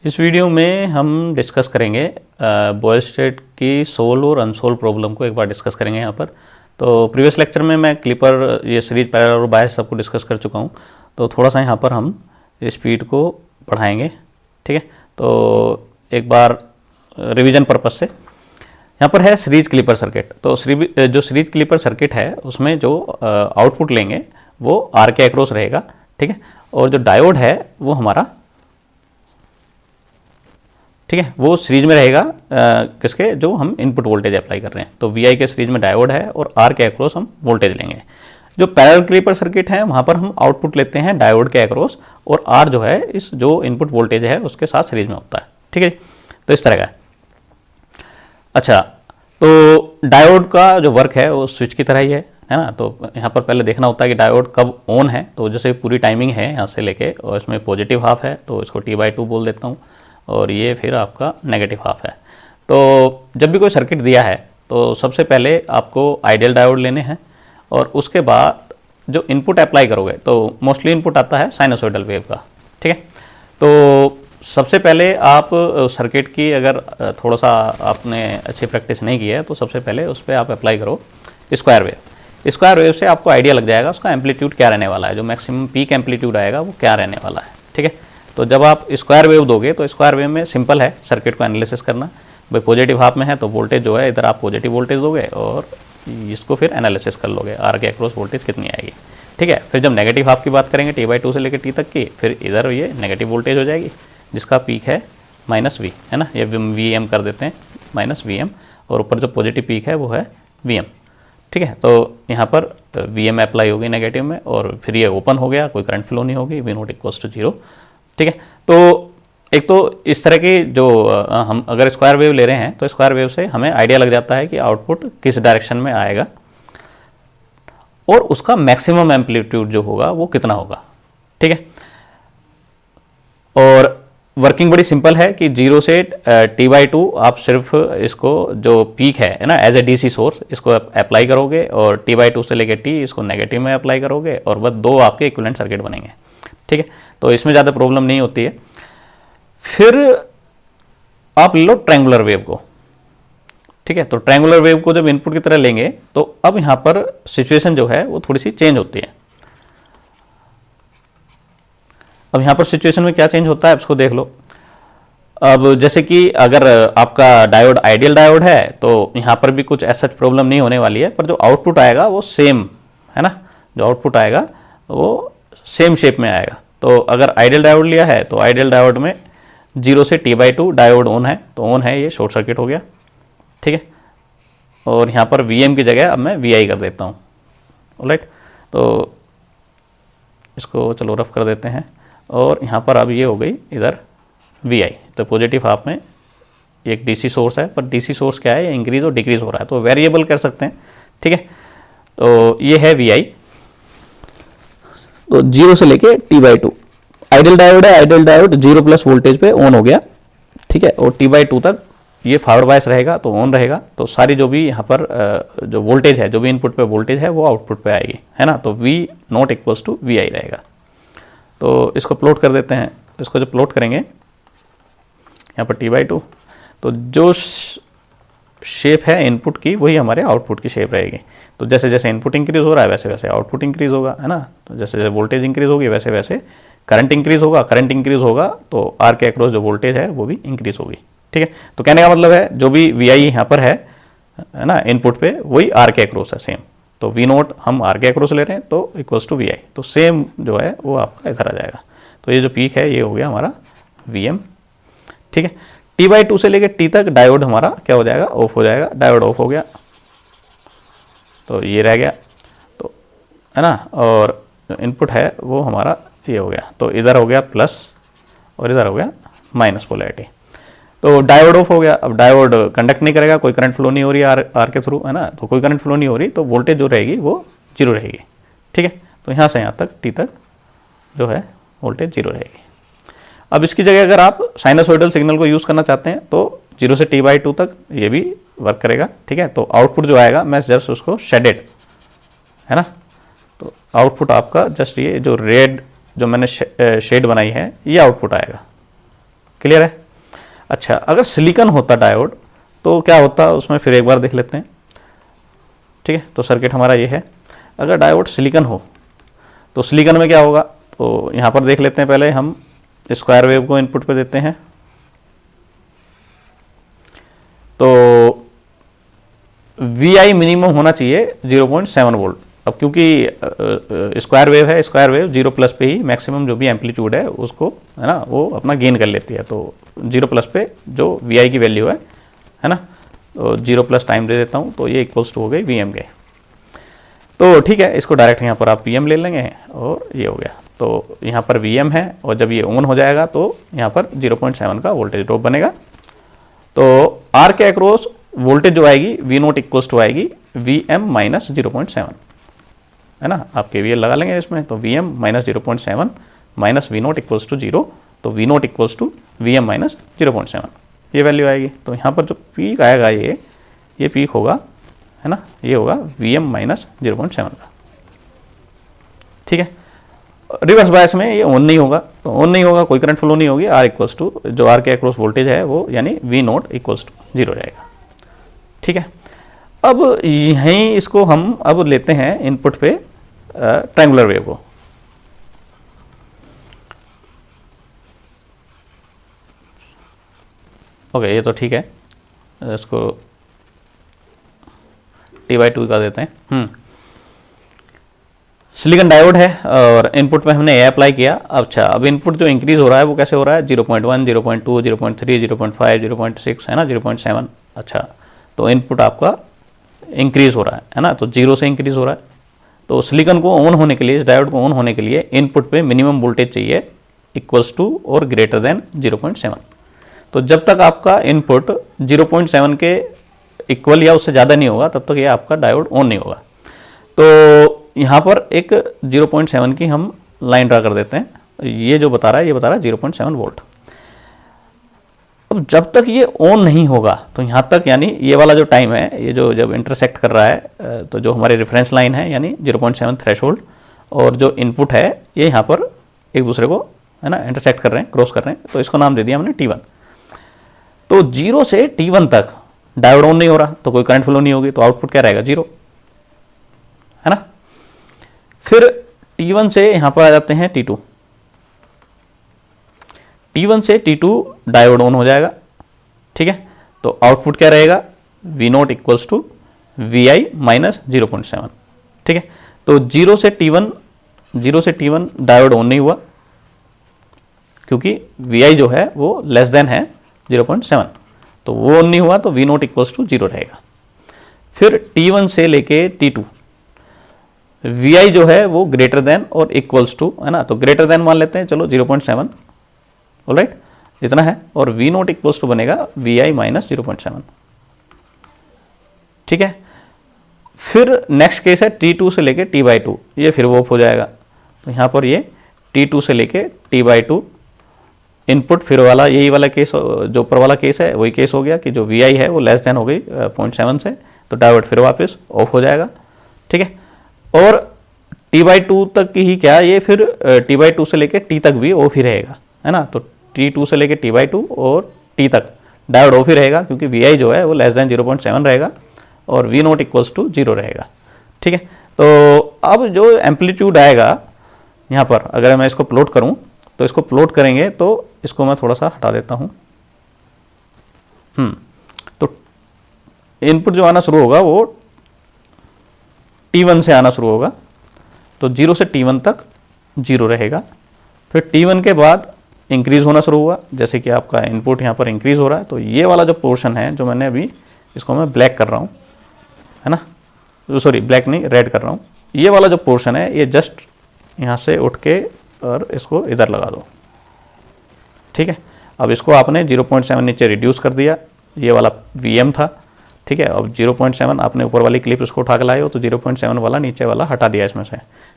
इस वीडियो में हम डिस्कस करेंगे बॉयल स्टेट की सोल्व और अनसोल्व प्रॉब्लम को एक बार डिस्कस करेंगे यहाँ पर। तो प्रीवियस लेक्चर में मैं क्लिपर, ये सीरीज, पैरेलल और बायस सबको डिस्कस कर चुका हूँ। तो थोड़ा सा यहाँ पर हम स्पीड को बढ़ाएंगे, ठीक है। तो एक बार रिवीजन पर्पस से यहाँ पर है सीरीज क्लिपर सर्किट। तो जो सीरीज क्लिपर सर्किट है उसमें जो आउटपुट लेंगे वो आर के अक्रॉस रहेगा, ठीक है। और जो डायोड है वो हमारा, ठीक है, वो सीरीज में रहेगा किसके, जो हम इनपुट वोल्टेज अप्लाई कर रहे हैं। तो वी आई के सीरीज में डायोड है और आर के अक्रॉस हम वोल्टेज लेंगे। जो पैरेलल क्लिपर सर्किट है वहाँ पर हम आउटपुट लेते हैं डायोड के अक्रॉस और आर जो है इस जो इनपुट वोल्टेज है उसके साथ सीरीज में होता है, ठीक है। तो इस तरह का है। अच्छा, तो डायोड का जो वर्क है वो स्विच की तरह ही है ना। तो यहाँ पर पहले देखना होता है कि डायोड कब ऑन है। तो जैसे पूरी टाइमिंग है यहाँ से लेके, और इसमें पॉजिटिव हाफ है तो इसको T/2 बोल देता हूँ, और ये फिर आपका नेगेटिव हाफ है। तो जब भी कोई सर्किट दिया है तो सबसे पहले आपको आइडियल डायोड लेने हैं और उसके बाद जो इनपुट अप्लाई करोगे, तो मोस्टली इनपुट आता है साइनसोइडल वेव का, ठीक है। तो सबसे पहले आप सर्किट की अगर थोड़ा सा आपने अच्छी प्रैक्टिस नहीं की है तो सबसे पहले उस पर आप अप्लाई करो स्क्वायर वेव। स्क्वायर वेव से आपको आइडिया लग जाएगा उसका एम्पलीट्यूड क्या रहने वाला है, जो मैक्सिमम पीक एम्पलीट्यूड आएगा वो क्या रहने वाला है, ठीक है। तो जब आप स्क्वायर वेव दोगे तो स्क्वायर वेव में सिंपल है सर्किट को एनालिसिस करना। भाई पॉजिटिव हाफ में है तो वोल्टेज जो है इधर आप पॉजिटिव वोल्टेज दोगे और इसको फिर एनालिसिस कर लोगे आर के अक्रॉस वोल्टेज कितनी आएगी, ठीक है। फिर जब नेगेटिव हाफ की बात करेंगे T/2 से लेकर T तक की, फिर इधर ये नेगेटिव वोल्टेज हो जाएगी जिसका पीक है -V, है ना। ये VM कर देते हैं -VM, और ऊपर जो पॉजिटिव पीक है वो है VM, ठीक है। तो यहाँ पर VM अप्लाई होगी नेगेटिव में और फिर ये ओपन हो गया, कोई करंट फ्लो नहीं होगी, V0 = 0, ठीक है। तो एक तो इस तरह की जो हम अगर स्क्वायर वेव ले रहे हैं तो स्क्वायर वेव से हमें आइडिया लग जाता है कि आउटपुट किस डायरेक्शन में आएगा और उसका मैक्सिमम एम्पलीट्यूड जो होगा वो कितना होगा, ठीक है। और वर्किंग बड़ी सिंपल है कि 0 से T/2 आप सिर्फ इसको जो पीक है ना एज ए DC सोर्स इसको अप्लाई करोगे, और T/2 से लेकर T इसको नेगेटिव में अप्लाई करोगे, और बस दो आपके इक्विवेलेंट सर्किट बनेंगे, ठीक है। तो इसमें ज़्यादा प्रॉब्लम नहीं होती है। फिर आप लो ट्रायंगुलर वेव को, ठीक है। तो ट्रायंगुलर वेव को जब इनपुट की तरह लेंगे तो अब यहां पर सिचुएशन जो है वो थोड़ी सी चेंज होती है। अब यहां पर सिचुएशन में क्या चेंज होता है उसको देख लो। अब जैसे कि अगर आपका डायोड आइडियल डायोड है तो यहां पर भी कुछ ऐसा प्रॉब्लम नहीं होने वाली है, पर जो आउटपुट आएगा वो सेम है ना, जो आउटपुट आएगा वो सेम शेप में आएगा। तो अगर आइडियल डायोड लिया है तो आइडियल डायोड में 0 से T/2 डायोड ऑन है, तो ऑन है, ये शॉर्ट सर्किट हो गया, ठीक है। और यहाँ पर VM की जगह अब मैं VI कर देता हूँ, ऑलराइट। तो इसको चलो रफ कर देते हैं, और यहाँ पर अब ये हो गई इधर VI। तो पॉजिटिव हाफ में एक DC सोर्स है, पर DC सोर्स क्या है, ये इंक्रीज और डिक्रीज हो रहा है, तो वेरिएबल कर सकते हैं, ठीक है। तो ये है VI। तो 0 से लेके T/2 आइडियल डायोड है, आइडियल डायोड 0+ वोल्टेज पे ऑन हो गया, ठीक है। और T/2 तक ये फॉरवर्ड बायस रहेगा तो ऑन रहेगा। तो सारी जो भी यहाँ पर जो वोल्टेज है, जो भी इनपुट पे वोल्टेज है वो आउटपुट पे आएगी, है ना। तो V0 = VI रहेगा। तो इसको प्लॉट कर देते हैं। इसको जो प्लॉट करेंगे यहाँ पर T/2, तो जो शेप है इनपुट की वही हमारे आउटपुट की शेप रहेगी। तो जैसे जैसे इनपुट इंक्रीज हो रहा है वैसे वैसे आउटपुट इंक्रीज होगा, है ना। तो जैसे जैसे वोल्टेज इंक्रीज होगी वैसे वैसे करंट इंक्रीज होगा, करंट इंक्रीज होगा तो आर के अक्रॉस जो वोल्टेज है वो भी इंक्रीज होगी, ठीक है। तो कहने का मतलब है जो भी VI यहाँ पर है ना इनपुट पे, वही आर के अक्रॉस है सेम। तो V0 हम आर के अक्रॉस ले रहे हैं तो = VI, तो सेम जो है वो आपका इधर आ जाएगा। तो ये जो पीक है ये हो गया हमारा VM, ठीक है। T/2 से लेकर T तक डायोड हमारा क्या हो जाएगा, ऑफ हो जाएगा। डायोड ऑफ हो गया तो ये रह गया, तो है ना। और जो इनपुट है वो हमारा ये हो गया, तो इधर हो गया प्लस और इधर हो गया माइनस पोलैरिटी। तो डायोड ऑफ हो गया। अब डायोड कंडक्ट नहीं करेगा, कोई करंट फ्लो नहीं हो रही आर के थ्रू, है ना। तो कोई करंट फ्लो नहीं हो रही तो वोल्टेज जो रहेगी वो 0 रहेगी, ठीक है। तो यहाँ से यहाँ तक T तक जो है वोल्टेज 0 रहेगी। अब इसकी जगह अगर आप साइनसोइडल सिग्नल को यूज़ करना चाहते हैं तो 0 से T/2 तक ये भी वर्क करेगा, ठीक है। तो आउटपुट जो आएगा, मैं जस्ट उसको शेडेड, है ना। तो आउटपुट आपका जस्ट ये जो रेड जो मैंने शेड बनाई है ये आउटपुट आएगा, क्लियर है? अच्छा, अगर सिलिकॉन होता डायोड तो क्या होता उसमें, फिर एक बार देख लेते हैं। ठीक है, तो सर्किट हमारा ये है। अगर डायोड सिलिकॉन हो तो सिलिकॉन में क्या होगा, तो यहाँ पर देख लेते हैं। पहले हम स्क्वायर वेव को इनपुट पे देते हैं, तो VI मिनिमम होना चाहिए 0.7 वोल्ट। अब क्योंकि स्क्वायर वेव है, स्क्वायर वेव 0 प्लस पे ही मैक्सिमम जो भी एम्पलीट्यूड है उसको, है ना, वो अपना गेन कर लेती है। तो 0 प्लस पे जो VI की वैल्यू है ना, तो 0 प्लस टाइम दे देता हूँ, तो ये इक्वल्स टू हो गई VM के। तो ठीक है, इसको डायरेक्ट यहाँ पर आप PM ले लेंगे और ये हो गया। तो यहाँ पर VM है और जब ये ऑन हो जाएगा तो यहाँ पर 0.7 का वोल्टेज ड्रॉप बनेगा। तो R के अक्रॉस वोल्टेज जो आएगी V0 इक्वल्स टू आएगी VM माइनस 0.7, है ना। आप KVL लगा लेंगे इसमें, तो VM minus 0.7 minus V0 equals to 0, तो V0 equals to VM minus 0.7, ये वैल्यू आएगी। तो यहाँ पर जो पीक आएगा ये पीक होगा, है ना, ये होगा VM माइनस 0.7 का। ठीक है, रिवर्स बायस में ये ऑन नहीं होगा, तो ऑन नहीं होगा, कोई करंट फ्लो नहीं होगी। R इक्वल्स टू जो R के अक्रॉस वोल्टेज है वो यानी V0 इक्वल्स टू 0 रहेगा। ठीक है, अब यहीं इसको हम अब लेते हैं इनपुट पे ट्रायंगुलर वेव को। ओके, ये तो ठीक है, इसको T/2 कर देते हैं। सिलिकॉन डायोड है और इनपुट में हमने ए अप्लाई किया। अच्छा, अब इनपुट जो इंक्रीज हो रहा है वो कैसे हो रहा है, 0.1, 0.2, 0.3, 0.5, 0.6, है ना, 0.7। अच्छा, तो इनपुट आपका इंक्रीज हो रहा है ना, तो 0 से इंक्रीज हो रहा है। तो सिलिकॉन को ऑन होने के लिए, इस डायोड को ऑन होने के लिए इनपुट पे मिनिमम वोल्टेज चाहिए इक्वल्स टू और ग्रेटर देन 0.7। तो जब तक आपका इनपुट 0.7 के इक्वल या उससे ज़्यादा नहीं होगा तब तक ये आपका डायोड ऑन नहीं होगा। तो यहाँ पर एक 0.7 की हम लाइन ड्रा कर देते हैं। ये जो बता रहा है, ये बता रहा है 0.7 वोल्ट। अब जब तक ये ऑन नहीं होगा तो यहाँ तक, यानी ये वाला जो टाइम है, ये जो जब इंटरसेक्ट कर रहा है, तो जो हमारी रेफरेंस लाइन है यानी 0.7 थ्रेशोल्ड और जो इनपुट है ये यहाँ पर एक दूसरे को, है ना, इंटरसेक्ट कर रहे हैं, क्रॉस कर रहे हैं, तो इसको नाम दे दिया हमने T1। तो 0 से T1 तक डायोड ऑन नहीं हो रहा तो कोई करंट फ्लो नहीं होगी, तो आउटपुट क्या रहेगा, 0, है ना। फिर T1 से यहां पर आ जाते हैं T2। T1 से T2 डायोड ऑन हो जाएगा। ठीक है, तो आउटपुट क्या रहेगा, V0 equals to VI minus 0.7। ठीक है, तो 0 से T1 डायोड ऑन नहीं हुआ क्योंकि VI जो है वो लेस देन है 0.7, तो वो ऑन नहीं हुआ, तो V0 इक्वल्स टू 0 रहेगा। फिर T1 से लेके T2 VI जो है वो ग्रेटर देन और इक्वल्स टू, है ना, तो ग्रेटर देन मान लेते हैं, चलो 0.7, ऑलराइट, इतना है, और V0 इक्वल्स टू बनेगा VI माइनस 0.7। ठीक है, फिर नेक्स्ट केस है T2 से लेके T/2, ये फिर वो ऑफ हो जाएगा। तो यहाँ पर ये T2 से लेके T/2 इनपुट, फिर वाला यही वाला केस, जो ऊपर वाला केस है वही केस हो गया कि जो VI है वो लेस देन हो गई 0.7 से, तो डायोड फिर वापस ऑफ हो जाएगा। ठीक है, और T/2 तक ही क्या, ये फिर T/2 से लेके T तक भी ऑफ ही रहेगा, है ना। तो T2 से लेके T/2 और T तक डायोड ऑफ ही रहेगा क्योंकि VI जो है वो लेस देन 0.7 रहेगा और V0 इक्वल्स टू 0 रहेगा। ठीक है, तो अब जो एम्पलीट्यूड आएगा यहाँ पर, अगर मैं इसको प्लॉट करूँ तो इसको प्लॉट करेंगे, तो इसको मैं थोड़ा सा हटा देता हूँ। तो इनपुट जो आना शुरू होगा वो T1 से आना शुरू होगा, तो 0 से T1 तक 0 रहेगा। फिर T1 के बाद इंक्रीज होना शुरू हुआ, जैसे कि आपका इनपुट यहाँ पर इंक्रीज हो रहा है, तो ये वाला जो पोर्शन है जो मैंने अभी, इसको मैं ब्लैक कर रहा हूँ, है ना, सॉरी ब्लैक नहीं, रेड कर रहा हूँ। ये वाला जो पोर्शन है ये जस्ट यहाँ से उठ के और इसको इधर लगा दो। ठीक है, अब इसको आपने 0.7 नीचे रिड्यूस कर दिया, ये वाला VM था। ठीक है, अब 0.7 आपने ऊपर वाली क्लिप इसको उठा के लाए हो, तो 0.7 वाला नीचे वाला हटा दिया इसमें से,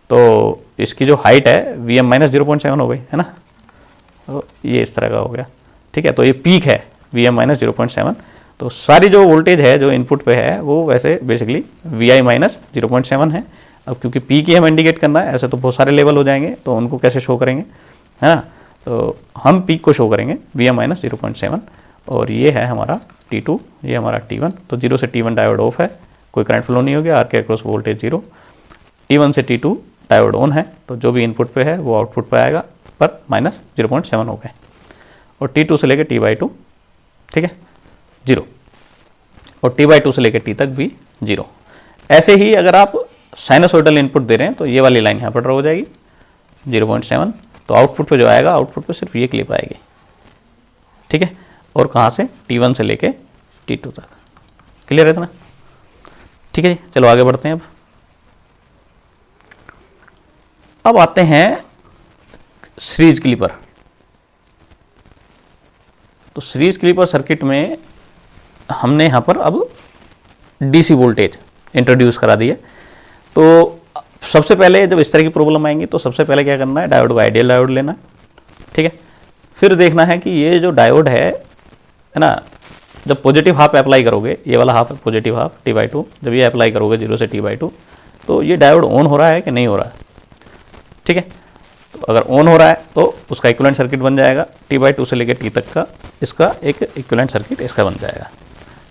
तो इसकी जो हाइट है VM माइनस 0.7 हो गई, है ना, तो ये इस तरह का हो गया। ठीक है, तो ये पीक है VM माइनस 0.7। तो सारी जो वोल्टेज है जो इनपुट पे है वो वैसे बेसिकली VI माइनस 0.7 है। अब क्योंकि पीक ही हमें इंडिकेट करना है, ऐसे तो बहुत सारे लेवल हो जाएंगे, तो उनको कैसे शो करेंगे, है ना। तो हम पीक को शो करेंगे Vm माइनस 0.7 और ये है हमारा T2, ये हमारा T1। तो 0 से T1 डायोड ऑफ है, कोई करंट फ्लो नहीं हो गया, आर के अक्रॉस वोल्टेज 0। T1 से T2 डायोड ऑन है, तो जो भी इनपुट पे है वो आउटपुट पे आएगा, पर माइनस 0.7 हो गए। और T2 से लेकर T/2, ठीक है, 0। और T/2 से लेकर T तक भी 0। ऐसे ही अगर आप साइनसोइडल इनपुट दे रहे हैं तो ये वाली लाइन यहाँ पर ड्रा हो जाएगी 0.7। तो आउटपुट पे जो आएगा, आउटपुट पे सिर्फ ये क्लिप आएगी, ठीक है। और कहाँ से, T1 से लेके T2 तक। क्लियर है इतना? ठीक है जी, चलो आगे बढ़ते हैं। अब आते हैं सीरीज क्लिपर। तो सीरीज क्लिपर सर्किट में हमने यहाँ पर अब डीसी वोल्टेज इंट्रोड्यूस करा दिए। तो सबसे पहले जब इस तरह की प्रॉब्लम आएंगी तो सबसे पहले क्या करना है, डायोड को आइडियल डायोड लेना, ठीक है। फिर देखना है कि ये जो डायोड है ना, जब पॉजिटिव हाफ अप्लाई करोगे, ये वाला हाफ है पॉजिटिव हाफ T/2, जब ये अप्लाई करोगे 0 से T/2, तो ये डायोड ऑन हो रहा है कि नहीं हो रहा है, ठीक है। तो अगर ऑन हो रहा है तो उसका इक्विवेलेंट सर्किट बन जाएगा, T/2 से लेकर T तक का इसका एक इक्विवेलेंट सर्किट इसका बन जाएगा।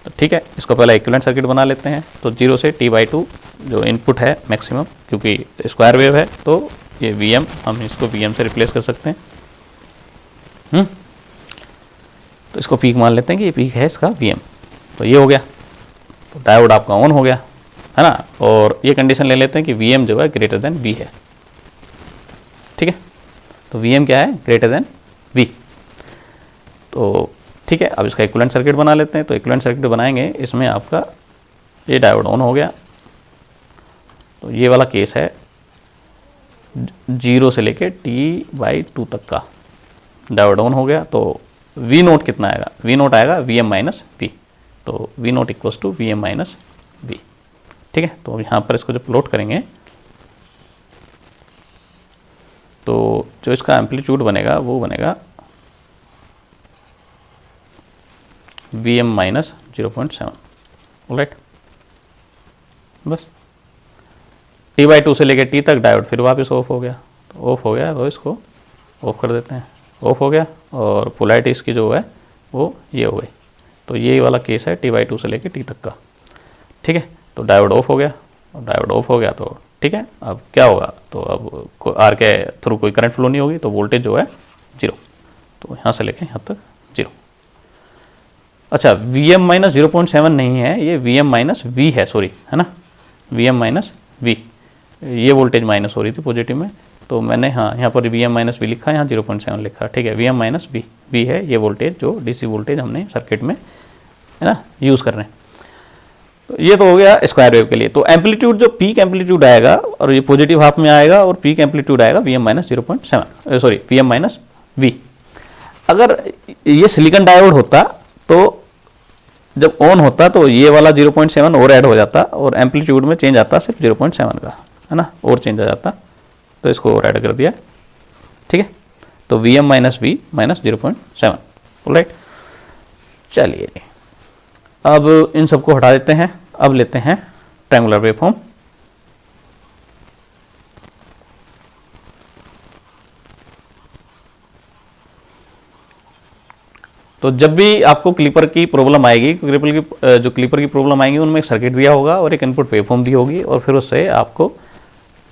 तो ठीक है, इसको पहले इक्विवेलेंट सर्किट बना लेते हैं। तो 0 से T/2 जो इनपुट है मैक्सिमम, क्योंकि स्क्वायर वेव है तो ये Vm, हम इसको Vm से रिप्लेस कर सकते हैं। तो इसको पीक मान लेते हैं कि ये पीक है इसका Vm। तो ये हो गया, तो डायोड आपका ऑन हो गया, है ना। और ये कंडीशन ले लेते हैं कि Vm जो है ग्रेटर देन V है, ठीक है। तो Vm क्या है, ग्रेटर देन V। तो ठीक है, अब इसका इक्विवेलेंट सर्किट बना लेते हैं। तो इक्विवेलेंट सर्किट बनाएंगे, इसमें आपका ये डायोड ऑन हो गया। तो ये वाला केस है 0 से लेके T/2 तक का डायोड ऑन हो गया। तो V नोट कितना आएगा, V नोट आएगा Vm माइनस V। तो V naught equals to Vm minus V, ठीक है। तो अब यहाँ पर इसको जब प्लॉट करेंगे तो जो इसका एम्पलीट्यूड बनेगा वो बनेगा Vm माइनस 0.7, ऑलराइट। बस T/2 से लेकर T तक डायोड फिर वापस ऑफ हो गया। तो ऑफ हो गया तो इसको ऑफ कर देते हैं, ऑफ हो गया। और पोलैरिटी इसकी जो है वो ये हो गई। तो ये वाला केस है T/2 से लेकर T तक का, ठीक है। तो डायोड ऑफ हो गया, और डायोड ऑफ हो गया तो ठीक है। अब क्या होगा, तो अब आर के थ्रू कोई करंट फ्लो नहीं होगी, तो वोल्टेज जो है 0। तो यहाँ से लेके यहाँ तक 0। अच्छा, Vm माइनस 0.7 नहीं है, ये Vm माइनस V है, सॉरी, है ना, Vm माइनस V। ये वोल्टेज माइनस हो रही थी पॉजिटिव में, तो मैंने हाँ यहाँ पर Vm माइनस V लिखा, यहाँ 0.7 लिखा, ठीक है। Vm माइनस V है ये वोल्टेज, जो डीसी वोल्टेज हमने सर्किट में, है ना, यूज़ कर रहे हैं। तो ये तो हो गया स्क्वायर वेव के लिए। तो एम्पलीट्यूड, जो पीक एम्पलीट्यूड आएगा, और ये पॉजिटिव हाफ में आएगा, और पीक एम्पलीट्यूड आएगा Vm minus 0.7, sorry Vm minus V। अगर ये सिलिकॉन डायोड होता तो जब ऑन होता तो ये वाला 0.7 और ऐड हो जाता, और एम्पलीट्यूड में चेंज आता सिर्फ 0.7 का, है ना, और चेंज आ जाता। तो इसको और ऐड कर दिया, ठीक है। तो Vm minus V minus 0.7, alright. चलिए अब इन सबको हटा देते हैं। अब लेते हैं ट्रायंगुलर वेवफॉर्म। तो जब भी आपको क्लिपर की प्रॉब्लम आएगी, क्लिपर की प्रॉब्लम आएंगी, उनमें एक सर्किट दिया होगा और एक इनपुट वेवफॉर्म दी होगी, और फिर उससे आपको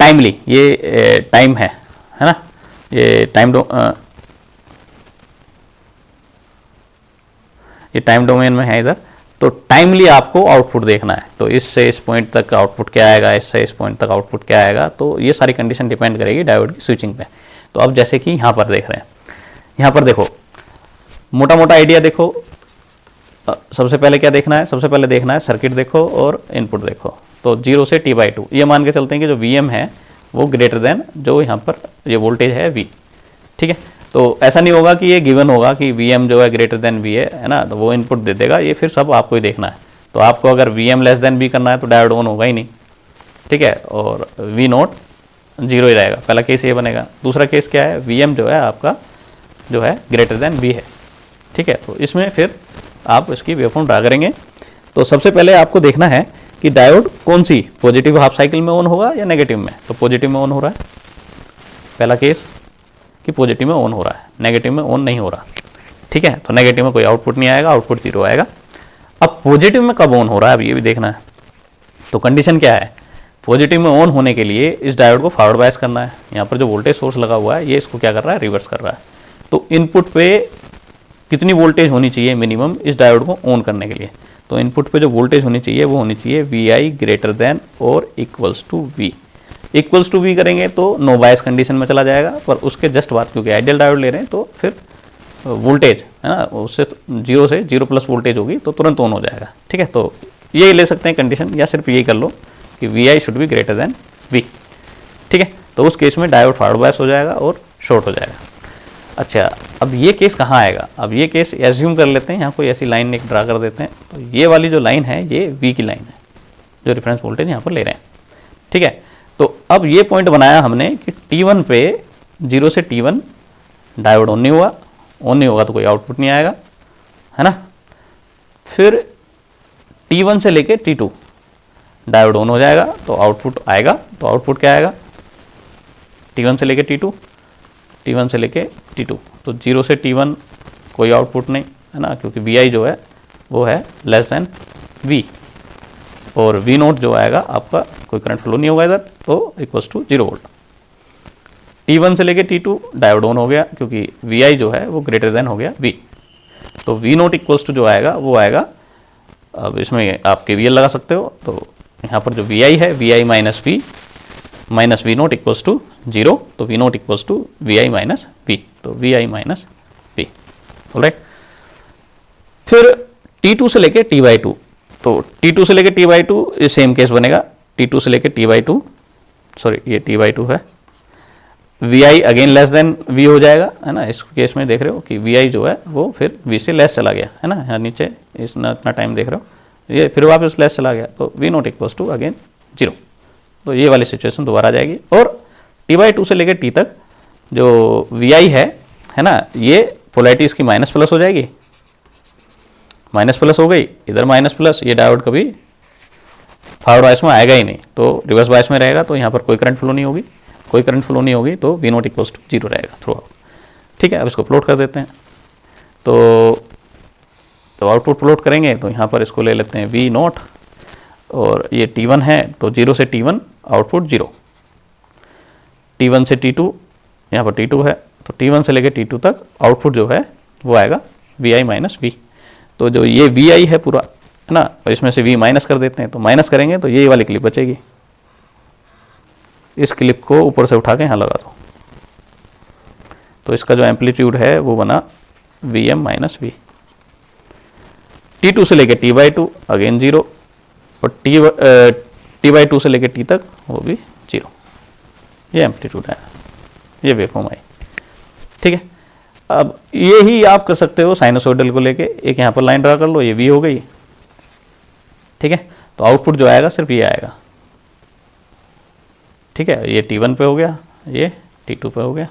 टाइमली, ये टाइम है ना, ये टाइम डोमेन में है इधर। तो टाइमली आपको आउटपुट देखना है। तो इससे इस पॉइंट तक आउटपुट क्या आएगा, इससे इस पॉइंट तक आउटपुट क्या आएगा, तो ये सारी कंडीशन डिपेंड करेगी डायोड की स्विचिंग पे। तो अब जैसे कि यहाँ पर देख रहे हैं, यहाँ पर देखो, मोटा मोटा आइडिया देखो। सबसे पहले क्या देखना है, सबसे पहले देखना है सर्किट देखो और इनपुट देखो। तो 0 से T/2 ये मान के चलते हैं कि जो Vm है वो ग्रेटर देन जो यहाँ पर ये वोल्टेज है V, ठीक है। तो ऐसा नहीं होगा कि ये गिवन होगा कि Vm जो है ग्रेटर देन V है ना, तो वो इनपुट दे देगा, ये फिर सब आपको ही देखना है। तो आपको अगर Vm लेस देन V करना है तो डायोड ऑन होगा ही नहीं, ठीक है, और V नोट 0 ही रहेगा। पहला केस ये बनेगा। दूसरा केस क्या है, Vm जो है आपका जो है ग्रेटर देन V है, ठीक है। तो इसमें फिर आप इसकी वेवफॉर्म ड्रा करेंगे। तो सबसे पहले आपको देखना है कि डायोड कौन सी पॉजिटिव हाफ साइकिल में ऑन होगा या नेगेटिव में। तो पॉजिटिव में ऑन हो रहा है, पहला केस, कि पॉजिटिव में ऑन हो रहा है, नेगेटिव में ऑन नहीं हो रहा। ठीक है, तो नेगेटिव में कोई आउटपुट नहीं आएगा, आउटपुट 0 आएगा। अब पॉजिटिव में कब ऑन हो रहा है, अब ये भी देखना है। तो कंडीशन क्या है, पॉजिटिव में ऑन होने के लिए इस डायोड को फॉरवर्ड बायस करना है। यहाँ पर जो वोल्टेज सोर्स लगा हुआ है ये इसको क्या कर रहा है, रिवर्स कर रहा है। तो इनपुट पे कितनी वोल्टेज होनी चाहिए मिनिमम इस डायोड को ऑन करने के लिए, तो इनपुट पे जो वोल्टेज होनी चाहिए वो होनी चाहिए VI ग्रेटर देन और equals to V। Equals to V करेंगे तो नो बायस कंडीशन में चला जाएगा, पर उसके जस्ट बाद क्योंकि आइडियल डायोड ले रहे हैं तो फिर वोल्टेज है ना उससे 0 से 0+ वोल्टेज होगी तो तुरंत ऑन हो जाएगा। ठीक है, तो ये ले सकते हैं कंडीशन, या सिर्फ यही कर लो कि VI should be greater than V। ठीक है, तो उस केस में डायोड फॉरवर्ड बायस हो जाएगा और शॉर्ट हो जाएगा। अच्छा, अब ये केस कहाँ आएगा, अब ये केस एज्यूम कर लेते हैं, यहाँ कोई ऐसी लाइन एक ड्रा कर देते हैं। तो ये वाली जो लाइन है ये V की लाइन है, जो रेफरेंस वोल्टेज यहाँ पर ले रहे हैं। ठीक है, तो अब ये पॉइंट बनाया हमने कि T1 पे 0 से T1 डायोड ऑन नहीं हुआ, ऑन नहीं होगा तो कोई आउटपुट नहीं आएगा, है ना। फिर T1 से लेके T2 डायोड ऑन हो जाएगा तो आउटपुट आएगा। तो आउटपुट क्या आएगा, T1 से लेके T2, T1 से लेके T2, तो 0 से T1 कोई आउटपुट नहीं, है ना, क्योंकि VI जो है वो है लेस देन V, और V0 जो आएगा आपका कोई करंट फ्लो नहीं होगा इधर, तो इक्वल्स टू 0 वोल्ट। T1 से लेके T2 डायोड ऑन हो गया क्योंकि VI जो है वो ग्रेटर देन हो गया V, तो V0 इक्वल्स टू जो आएगा वो आएगा, अब इसमें आप KVL लगा सकते हो। तो यहाँ पर जो VI है VI minus V minus V0 equals to 0, तो V0 equals to VI minus V, तो VI माइनस V। ऑलराइट, फिर T2 से लेके T/2, तो T2 से लेके T/2 ये सेम केस बनेगा। T2 से लेके T/2, सॉरी ये T/2 है, VI again less than V हो जाएगा, है ना। इस केस में देख रहे हो कि VI जो है वो फिर V से लेस चला गया, है ना, यहाँ नीचे इतना टाइम देख रहे हो, ये फिर वापस लेस चला गया, तो V0 इक्वल्स टू अगेन 0। तो ये वाली सिचुएशन दोबारा आ जाएगी। और T/2 से लेकर T तक जो VI है ना, ये पोलैरिटी इसकी माइनस प्लस हो जाएगी, माइनस प्लस हो गई, इधर माइनस प्लस, ये डायोड कभी फॉरवर्ड बायस में आएगा ही नहीं, तो रिवर्स बायस में रहेगा, तो यहाँ पर कोई करंट फ्लो नहीं होगी, कोई करंट फ्लो नहीं होगी, तो V0 इक्वल्स टू 0 रहेगा थ्रू आउट। ठीक है, अब इसको प्लॉट कर देते हैं। तो आउटपुट प्लॉट करेंगे तो यहाँ पर इसको ले लेते हैं V0, और ये T1 है तो 0 से T1 आउटपुट 0, T1 से T2 यहाँ पर T2 है, तो T1 से लेकर T2 तक आउटपुट जो है वो आएगा VI माइनस V। तो जो ये VI है पूरा, है ना, और इसमें से V माइनस कर देते हैं, तो माइनस करेंगे तो ये वाली क्लिप बचेगी। इस क्लिप को ऊपर से उठा के यहाँ लगा दो, तो इसका जो एम्पलीट्यूड है वो बना VM माइनस V। T2 से लेके T/2 अगेन 0, और T/2 से लेके T तक वो भी 0। ये एम्पलीट्यूड है, ये वेवफॉर्म आई। ठीक है, अब ये ही आप कर सकते हो साइनोसॉइडल को लेके, एक यहाँ पर लाइन ड्रा कर लो, ये V हो गई। ठीक है, तो आउटपुट जो आएगा सिर्फ ये आएगा। ठीक है, ये T1 पे हो गया, ये T2 पे हो गया,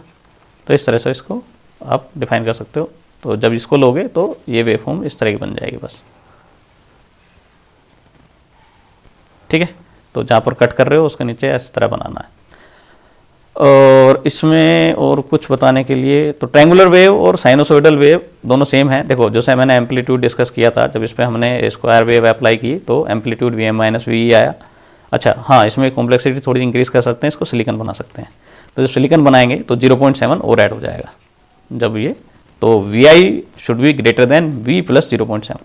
तो इस तरह से इसको आप डिफाइन कर सकते हो। तो जब इसको लोगे तो ये वेवफॉर्म इस तरह की बन जाएगी बस। ठीक है, तो जहाँ पर कट कर रहे हो उसके नीचे इस तरह बनाना है। और इसमें और कुछ बताने के लिए, तो ट्रायंगुलर वेव और साइनोसॉइडल वेव दोनों सेम है। देखो जैसे मैंने एम्पलीट्यूड डिस्कस किया था, जब इस पर हमने स्क्वायर वेव अप्लाई की तो एम्पलीट्यूड VM माइनस V आया। अच्छा हाँ, इसमें कॉम्प्लेक्सिटी थोड़ी इंक्रीज कर सकते हैं, इसको सिलिकॉन बना सकते हैं। तो जब सिलिकॉन बनाएंगे तो 0.7 और ऐड हो जाएगा जब ये, तो VI should be greater than V plus 0.7,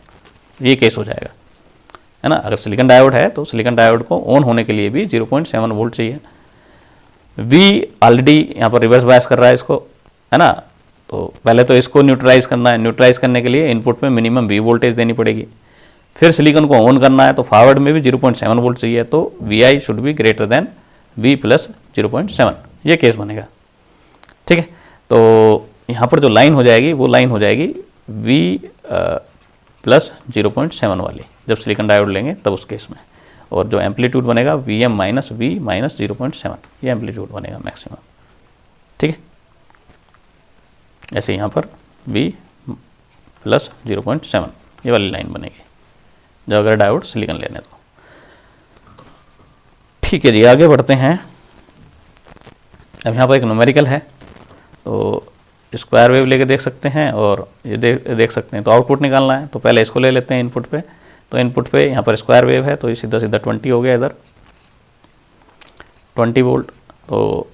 ये केस हो जाएगा, है ना। अगर सिलिकॉन डायोड है तो सिलिकॉन डायोड को ऑन होने के लिए भी 0.7 वोल्ट चाहिए। V ऑलरेडी यहाँ पर रिवर्स बायस कर रहा है इसको, है ना। तो पहले तो इसको न्यूट्रलाइज करना है, न्यूट्रलाइज करने के लिए इनपुट में मिनिमम V वोल्टेज देनी पड़ेगी। फिर सिलिकॉन को ऑन करना है तो फॉरवर्ड में भी 0.7 वोल्ट चाहिए, तो VI should be greater than V plus 0.7, ये केस बनेगा। ठीक है, तो यहाँ पर जो लाइन हो जाएगी वो लाइन हो जाएगी V प्लस 0.7 वाली, जब सिलिकॉन डायोड लेंगे तब उस केस में। और जो एम्पलीट्यूड बनेगा VM माइनस V माइनस 0.7, ये एम्पलीट्यूड बनेगा मैक्सिमम। ठीक है, ऐसे यहाँ पर V प्लस 0.7 ये वाली लाइन बनेगी जब अगर डायोड सिलिकॉन लेने तो। ठीक है जी, आगे बढ़ते हैं। अब यहाँ पर एक न्यूमेरिकल है, तो स्क्वायर वेव लेके देख सकते हैं और ये देख सकते हैं। तो आउटपुट निकालना है तो पहले इसको ले लेते हैं इनपुट पे। तो इनपुट पे यहाँ पर स्क्वायर वेव है तो ये सीधा सीधा 20 हो गया, इधर 20 वोल्ट, तो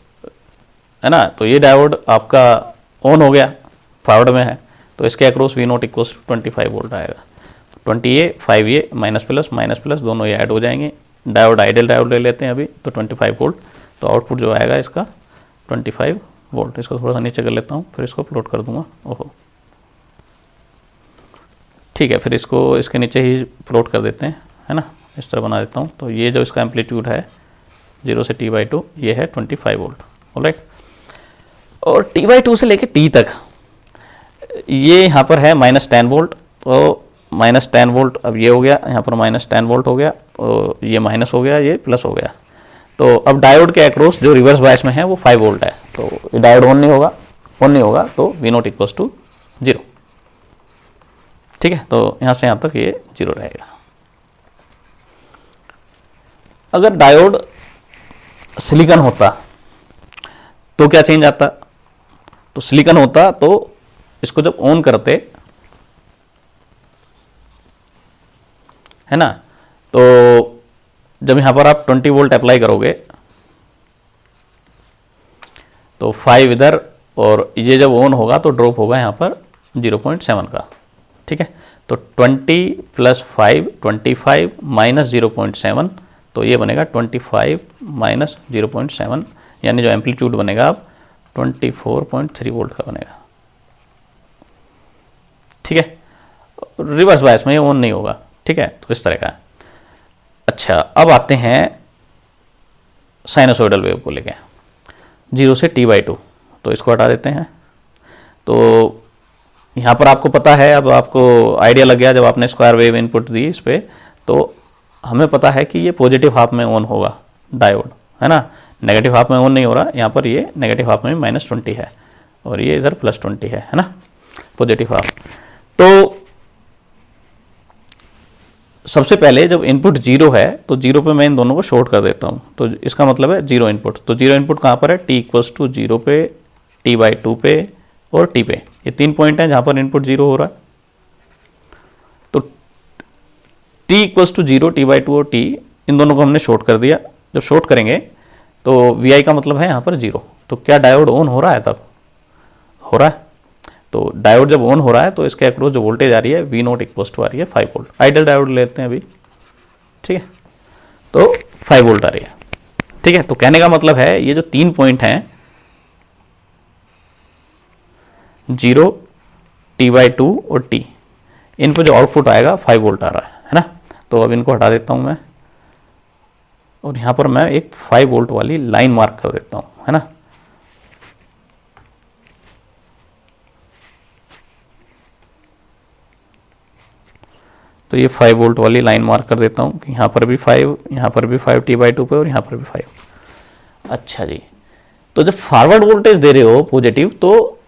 है ना। तो ये डायोड आपका ऑन हो गया, फॉरवर्ड में है, तो इसके across V naught equals 25 volt आएगा। 20 ये 5 ये माइनस प्लस दोनों ये ऐड हो जाएंगे। डायोड आइडियल डायोड ले लेते हैं अभी, तो 25 वोल्ट, तो आउटपुट जो आएगा इसका 25 वोल्ट। इसको थोड़ा सा नीचे कर लेता हूँ, फिर इसको प्लॉट कर दूंगा। ओहो ठीक है, फिर इसको इसके नीचे ही प्लॉट कर देते हैं, है ना, इस तरह बना देता हूँ। तो ये जो इसका एम्पलीट्यूड है 0 से t/2 ये है 25 वोल्ट, ऑलराइट। और t/2 से लेके t तक ये यहाँ पर है -10 वोल्ट, तो -10 वोल्ट अब ये हो गया, यहाँ पर -10 वोल्ट हो गया, तो ये माइनस हो गया, ये प्लस हो गया। तो अब डायोड के अक्रॉस जो रिवर्स बायस में है वो 5 वोल्ट है, तो ये डायोड ऑन नहीं होगा, तो वी नॉट इक्वल्स टू 0। ठीक है, तो यहाँ से यहाँ तक ये 0 रहेगा। अगर डायोड सिलिकॉन होता तो क्या चेंज आता? तो सिलिकॉन होता तो इसको जब ऑन करते, है ना, तो जब यहां पर आप 20 वोल्ट अप्लाई करोगे तो 5 इधर, और ये जब ऑन होगा तो ड्रॉप होगा यहां पर 0.7 का। ठीक है, तो 20 + 5 25 - 0.7, तो ये बनेगा 25 - 0.7, यानी जो एम्पलीट्यूड बनेगा अब 24.3 वोल्ट का बनेगा। ठीक है, रिवर्स बायस में ये ऑन नहीं होगा। ठीक है, तो इस तरह का। अच्छा, अब आते हैं साइनसोइडल वेव को लेके 0 से t/2, तो इसको हटा देते हैं। तो यहाँ पर आपको पता है, अब आपको आइडिया लग गया जब आपने स्क्वायर वेव इनपुट दी इस पर, तो हमें पता है कि ये पॉजिटिव हाफ में ऑन होगा डायोड, है ना, नेगेटिव हाफ में ऑन नहीं हो रहा। यहाँ पर ये नेगेटिव हाफ में -20 है और ये इधर +20 है ना, पॉजिटिव हाफ। तो सबसे पहले जब इनपुट 0 है तो 0 पे मैं इन दोनों को शॉर्ट कर देता हूँ, तो इसका मतलब है 0 इनपुट। तो 0 इनपुट कहाँ पर है? t = 0 पे, t/2 पे और t पे। ये 3 पॉइंट हैं जहाँ पर इनपुट 0 हो रहा है। तो t = 0, t/2 और t, इन दोनों को हमने शॉर्ट कर दिया। जब शॉर्ट करेंगे तो vi का मतलब है यहाँ पर 0। तो क्या डायोड ऑन हो रहा है? तब हो रहा है। तो डायोड जब ऑन हो रहा है तो इसके अक्रॉस जो वोल्टेज आ रही है वी नॉट इक्वल्स टू आ रही है 5 वोल्ट। आइडियल डायोड लेते हैं अभी। ठीक है, तो 5 वोल्ट आ रही है। ठीक है, तो कहने का मतलब है ये जो 3 पॉइंट हैं 0, t/2 और t, इन पर जो आउटपुट आएगा 5 वोल्ट आ रहा है ना। तो अब इनको हटा देता हूं मैं और यहां पर मैं एक 5 वोल्ट वाली लाइन मार्क कर देता हूं, है ना। तो ये 5 वोल्ट वाली लाइन मार्क कर देता हूँ कि यहाँ पर भी 5, यहाँ पर भी 5 t/2 पे और यहाँ पर भी 5। अच्छा जी, तो जब फॉरवर्ड वोल्टेज दे रहे हो पॉजिटिव, तो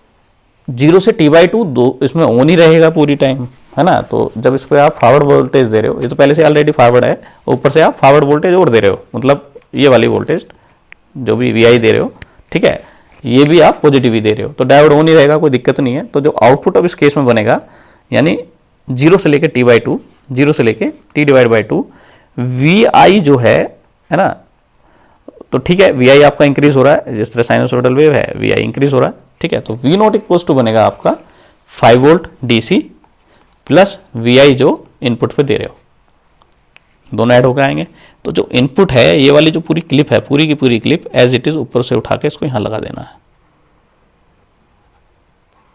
0 से t/2 दो इसमें ऑन ही रहेगा पूरी टाइम, है ना। तो जब इस पर आप फॉरवर्ड वोल्टेज दे रहे हो, ये तो पहले से ऑलरेडी फॉरवर्ड है, ऊपर से आप फॉरवर्ड वोल्टेज और दे रहे हो, मतलब ये वाली वोल्टेज जो भी vi दे रहे हो, ठीक है, ये भी आप पॉजिटिव ही दे रहे हो, तो डायोड ऑन ही रहेगा, कोई दिक्कत नहीं है। तो जो आउटपुट अब इस केस में बनेगा, यानी 0 से लेके t/2, 0 से लेके t/2, vi जो है ना, तो ठीक है, vi आपका इंक्रीज हो रहा है, जिस तरह साइनसोइडल वेव है vi इंक्रीज हो रहा है। ठीक है, तो v नॉट इक्वल्स टू बनेगा आपका 5 वोल्ट DC प्लस vi जो इनपुट पे दे रहे हो, दोनों ऐड होकर आएंगे। तो जो इनपुट है, ये वाली जो पूरी क्लिप है, पूरी की पूरी क्लिप एज इट इज ऊपर से उठा के इसको यहां लगा देना है।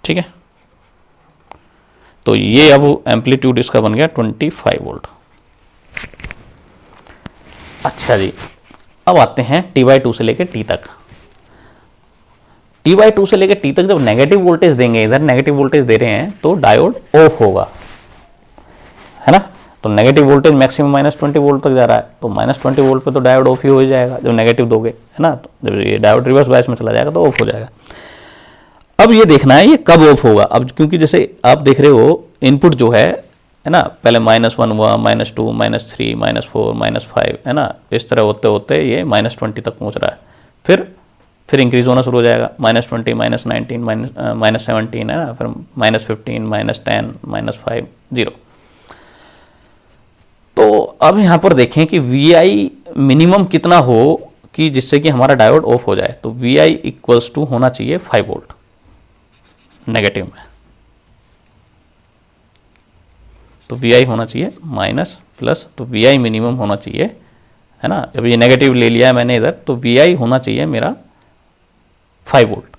ठीक है, तो ये अब एम्पलीट्यूड इसका बन गया 25 वोल्ट। अच्छा जी, अब आते हैं t/2 से लेकर t तक। t/2 से लेकर t तक जब नेगेटिव वोल्टेज देंगे, इधर नेगेटिव वोल्टेज दे रहे हैं, तो डायोड ऑफ होगा, है ना। तो नेगेटिव वोल्टेज मैक्सिमम -20 वोल्ट तक जा रहा है, तो -20 वोल्ट पे तो डायोड ऑफ ही हो जाएगा जब नेगेटिव दोगे, है ना। तो जब ये डायोड रिवर्स बायस में चला जाएगा तो ऑफ हो जाएगा। अब ये देखना है ये कब ऑफ होगा। अब क्योंकि जैसे आप देख रहे हो इनपुट जो है ना, पहले -1 हुआ, -2, -3, -4, -5, है ना, इस तरह होते होते ये -20 तक पहुंच रहा है। फिर इंक्रीज होना शुरू हो जाएगा, -20, -19, -17 है ना, फिर -15, -10, -5, 0। तो अब यहाँ पर देखें कि VI मिनिमम कितना हो कि जिससे कि हमारा डायोड ऑफ हो जाए। तो VI इक्वल्स टू होना चाहिए 5 वोल्ट नेगेटिव में। तो VI होना चाहिए माइनस प्लस, तो VI मिनिमम होना चाहिए, है ना। जब ये नेगेटिव ले लिया है मैंने इधर, तो VI होना चाहिए मेरा 5 वोल्ट।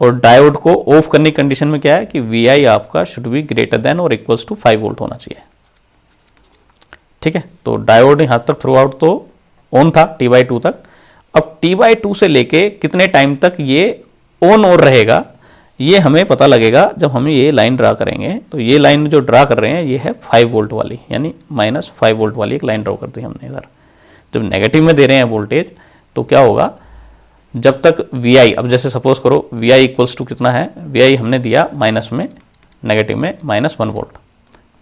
और डायोड को ऑफ करने की कंडीशन में क्या है कि VI आपका शुड बी ग्रेटर देन और इक्वल्स टू 5 वोल्ट होना चाहिए। ठीक है, तो डायोड यहां तक थ्रू आउट तो ऑन था T/2 तक। अब T/2 से लेके कितने टाइम तक ये ऑन और रहेगा, ये हमें पता लगेगा जब हम ये लाइन ड्रा करेंगे। तो ये लाइन जो ड्रा कर रहे हैं ये है 5 वोल्ट वाली, यानी -5 वोल्ट वाली एक लाइन ड्रा कर दी हमने इधर। जब नेगेटिव में दे रहे हैं वोल्टेज, तो क्या होगा, जब तक VI, अब जैसे सपोज करो VI इक्वल्स टू कितना है, VI हमने दिया माइनस में, नेगेटिव में -1 वोल्ट।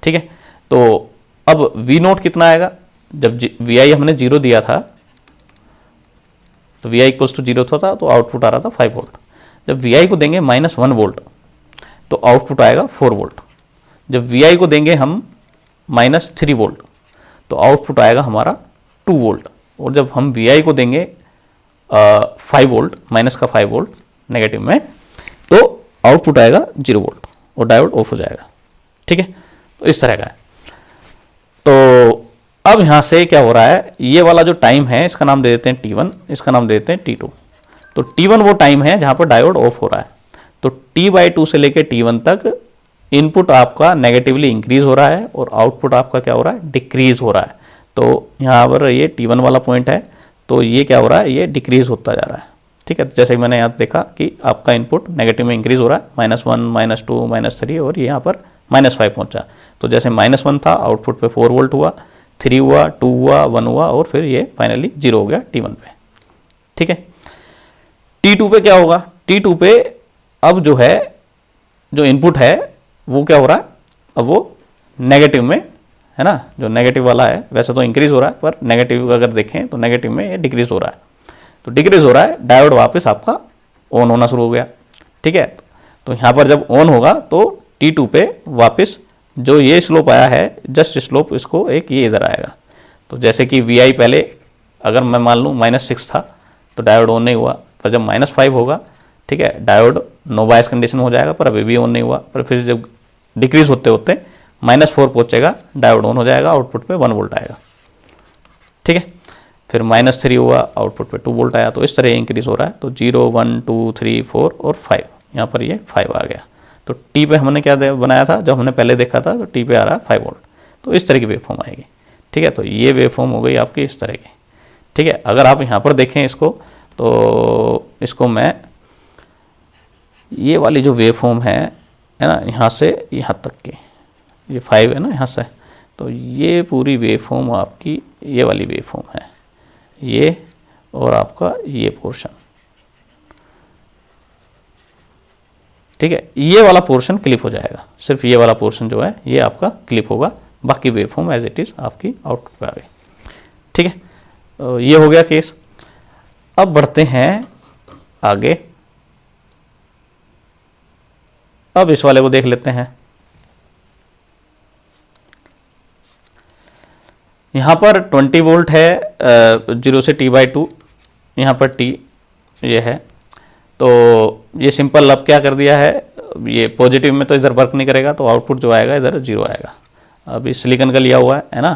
ठीक है, तो अब V0 कितना आएगा, जब VI हमने 0 दिया था, तो VI इक्वल्स टू 0 था, तो आउटपुट आ रहा था 5 वोल्ट। जब VI को देंगे -1 वोल्ट, तो आउटपुट आएगा 4 वोल्ट। जब VI को देंगे हम -3 वोल्ट, तो आउटपुट आएगा हमारा 2 वोल्ट। और जब हम VI को देंगे 5 वोल्ट, माइनस का 5 वोल्ट नेगेटिव में, तो आउटपुट आएगा 0 वोल्ट और डायोड ऑफ हो जाएगा। ठीक है, तो इस तरह का है। तो अब यहां से क्या हो रहा है, ये वाला जो टाइम है इसका नाम दे देते हैं T1, इसका नाम दे देते हैं T2। तो T1 वो टाइम है जहां पर डायोड ऑफ हो रहा है। तो T/2 से लेके T1 तक इनपुट आपका नेगेटिवली इंक्रीज हो रहा है और आउटपुट आपका क्या हो रहा है, डिक्रीज हो रहा है। तो यहाँ पर ये T1 वाला पॉइंट है, तो ये क्या हो रहा है, ये डिक्रीज होता जा रहा है। ठीक है, जैसे मैंने यहाँ देखा कि आपका इनपुट नेगेटिव में इंक्रीज हो रहा है, -1, -2, -3 और ये यहाँ पर -5 पहुंचा। तो जैसे -1 था, आउटपुट पे 4 वोल्ट हुआ, 3 हुआ, 2 हुआ, 1 हुआ और फिर ये फाइनली 0 हो गया T1 पे। ठीक है, T2 पे क्या होगा, T2 पे अब जो है, जो इनपुट है वो क्या हो रहा है, अब वो नेगेटिव में है ना। जो नेगेटिव वाला है वैसे तो इंक्रीज हो रहा है, पर नेगेटिव अगर देखें तो नेगेटिव में ये डिक्रीज हो रहा है। तो डिक्रीज हो रहा है, डायोड वापस आपका ऑन होना शुरू हो गया। ठीक है, तो यहाँ पर जब ऑन होगा तो T2 पे वापस जो ये स्लोप आया है, जस्ट स्लोप इसको एक ये इधर आएगा। तो जैसे कि VI पहले अगर मैं मान लूँ -6 था, तो डायोड ऑन नहीं हुआ, पर जब -5 होगा, ठीक है, डायोड नो बायस कंडीशन हो जाएगा, पर अभी भी ऑन नहीं हुआ। पर फिर जब डिक्रीज होते होते -4 पहुंचेगा, डायोड ऑन हो जाएगा, आउटपुट पे 1 वोल्ट आएगा। ठीक है, फिर -3 हुआ, आउटपुट पे 2 वोल्ट आया। तो इस तरह इंक्रीज हो रहा है। तो 0, 1, 2, 3, 4 और 5, यहाँ पर ये 5 आ गया। तो T पे हमने क्या बनाया था, जब हमने पहले देखा था, तो T पे आ रहा है 5 वोल्ट। तो इस तरह की वेवफॉर्म आएगी। ठीक है, तो ये वेवफॉर्म हो गई आपकी इस तरह की। ठीक है, अगर आप यहाँ पर देखें इसको, तो इसको मैं, ये वाली जो वेवफॉर्म है ना, यहाँ से यहाँ तक की, ये 5 है ना यहाँ से, तो ये पूरी वेवफॉर्म आपकी ये वाली वेवफॉर्म है, ये और आपका ये पोर्शन। ठीक है, ये वाला पोर्शन क्लिप हो जाएगा, सिर्फ ये वाला पोर्शन जो है ये आपका क्लिप होगा, बाकी वेवफॉर्म एज इट इज आपकी आउटपुट पे आ गई। ठीक है, तो ये हो गया केस। अब बढ़ते हैं आगे, अब इस वाले को देख लेते हैं। यहाँ पर 20 वोल्ट है 0 से T/2, यहाँ पर T ये है। तो ये सिंपल अब क्या कर दिया है, ये पॉजिटिव में तो इधर वर्क नहीं करेगा, तो आउटपुट जो आएगा इधर 0 आएगा। अब इस सिलिकॉन का लिया हुआ है ना,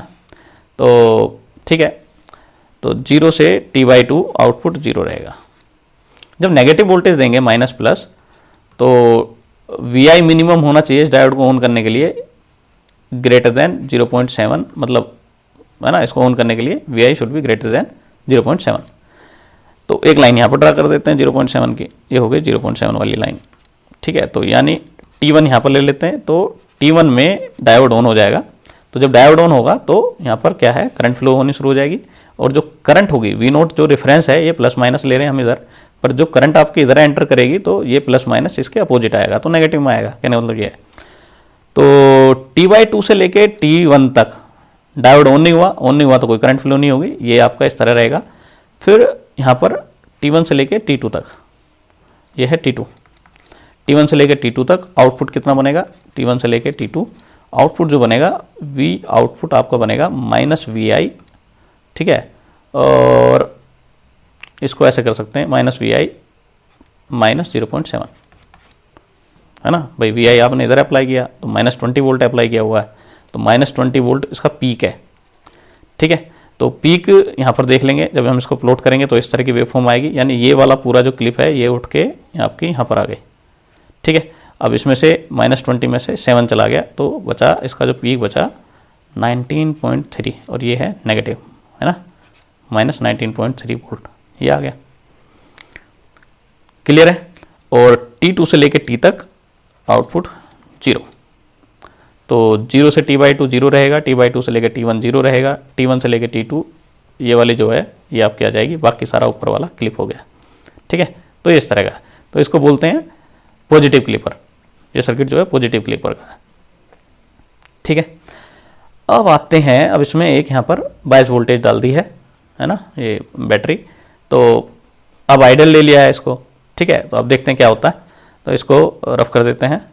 तो ठीक है, तो 0 से T/2 आउटपुट 0 रहेगा। जब नेगेटिव वोल्टेज देंगे माइनस प्लस, तो VI मिनिमम होना चाहिए इस डायोड को ऑन करने के लिए ग्रेटर देन 0.7, मतलब है ना, इसको ऑन करने के लिए VI should be greater than 0.7। तो एक लाइन यहाँ पर ड्रा कर देते हैं 0.7 की, ये हो गई 0.7 वाली लाइन। ठीक है, तो यानी T1 यहाँ पर ले लेते हैं, तो T1 में डायोड ऑन हो जाएगा। तो जब डायोड ऑन होगा तो यहाँ पर क्या है, करंट फ्लो होनी शुरू हो जाएगी, और जो करंट होगी V0 जो रेफरेंस है, ये प्लस माइनस ले रहे हैं हम इधर, पर जो करंट आपकी इधर एंटर करेगी तो ये प्लस माइनस इसके अपोजिट आएगा, तो नेगेटिव में आएगा। कहने मतलब ये है, तो T/2 से लेके T1 तक डायोड ऑन नहीं हुआ तो कोई करंट फ्लो नहीं होगी, ये आपका इस तरह रहेगा। फिर यहाँ पर T1 से लेके T2 तक, ये है T2, T1 से लेके T2 तक आउटपुट कितना बनेगा, T1 से लेके T2 आउटपुट जो बनेगा V आउटपुट आपका बनेगा माइनस VI, ठीक है, और इसको ऐसे कर सकते हैं माइनस VI माइनस 0.7, है ना भाई। VI आपने इधर अप्लाई किया तो माइनस 20 वोल्ट अप्लाई किया हुआ है, तो माइनस 20 वोल्ट इसका पीक है, ठीक है। तो पीक यहाँ पर देख लेंगे, जब हम इसको प्लॉट करेंगे तो इस तरह की वेवफॉर्म आएगी, यानी ये वाला पूरा जो क्लिप है ये उठ के आपकी यहाँ पर आ गई, ठीक है। अब इसमें से माइनस 20 में से 7 चला गया तो बचा इसका जो पीक बचा 19.3, और ये है नेगेटिव, है ना, माइनस 19.3 वोल्ट, ये आ गया, क्लियर है। और T2 से लेके T तक आउटपुट 0, तो 0 से T/2 0 रहेगा, T/2 से लेके T1 0 रहेगा, T1 से लेके T2 ये वाली जो है ये आपकी आ जाएगी, बाकी सारा ऊपर वाला क्लिप हो गया, ठीक है। तो इस तरह का, तो इसको बोलते हैं पॉजिटिव क्लिपर, ये सर्किट जो है पॉजिटिव क्लिपर का है, ठीक है। अब आते हैं, अब इसमें एक यहाँ पर बायस वोल्टेज डाल दी है ना, ये बैटरी, तो अब आइडल ले लिया है इसको, ठीक है। तो अब देखते हैं क्या होता है, तो इसको रफ कर देते हैं,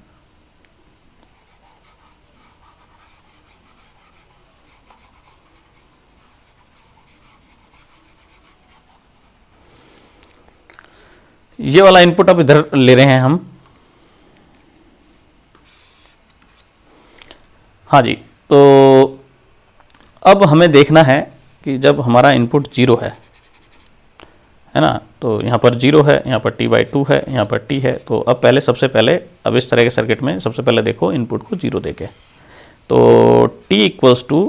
ये वाला इनपुट अब इधर ले रहे हैं हम, हाँ जी। तो अब हमें देखना है कि जब हमारा इनपुट 0 है ना, तो यहाँ पर 0 है, यहाँ पर T/2 है, यहाँ पर T है, तो अब पहले सबसे पहले अब इस तरह के सर्किट में सबसे पहले देखो इनपुट को 0 देके, तो T इक्वल्स टू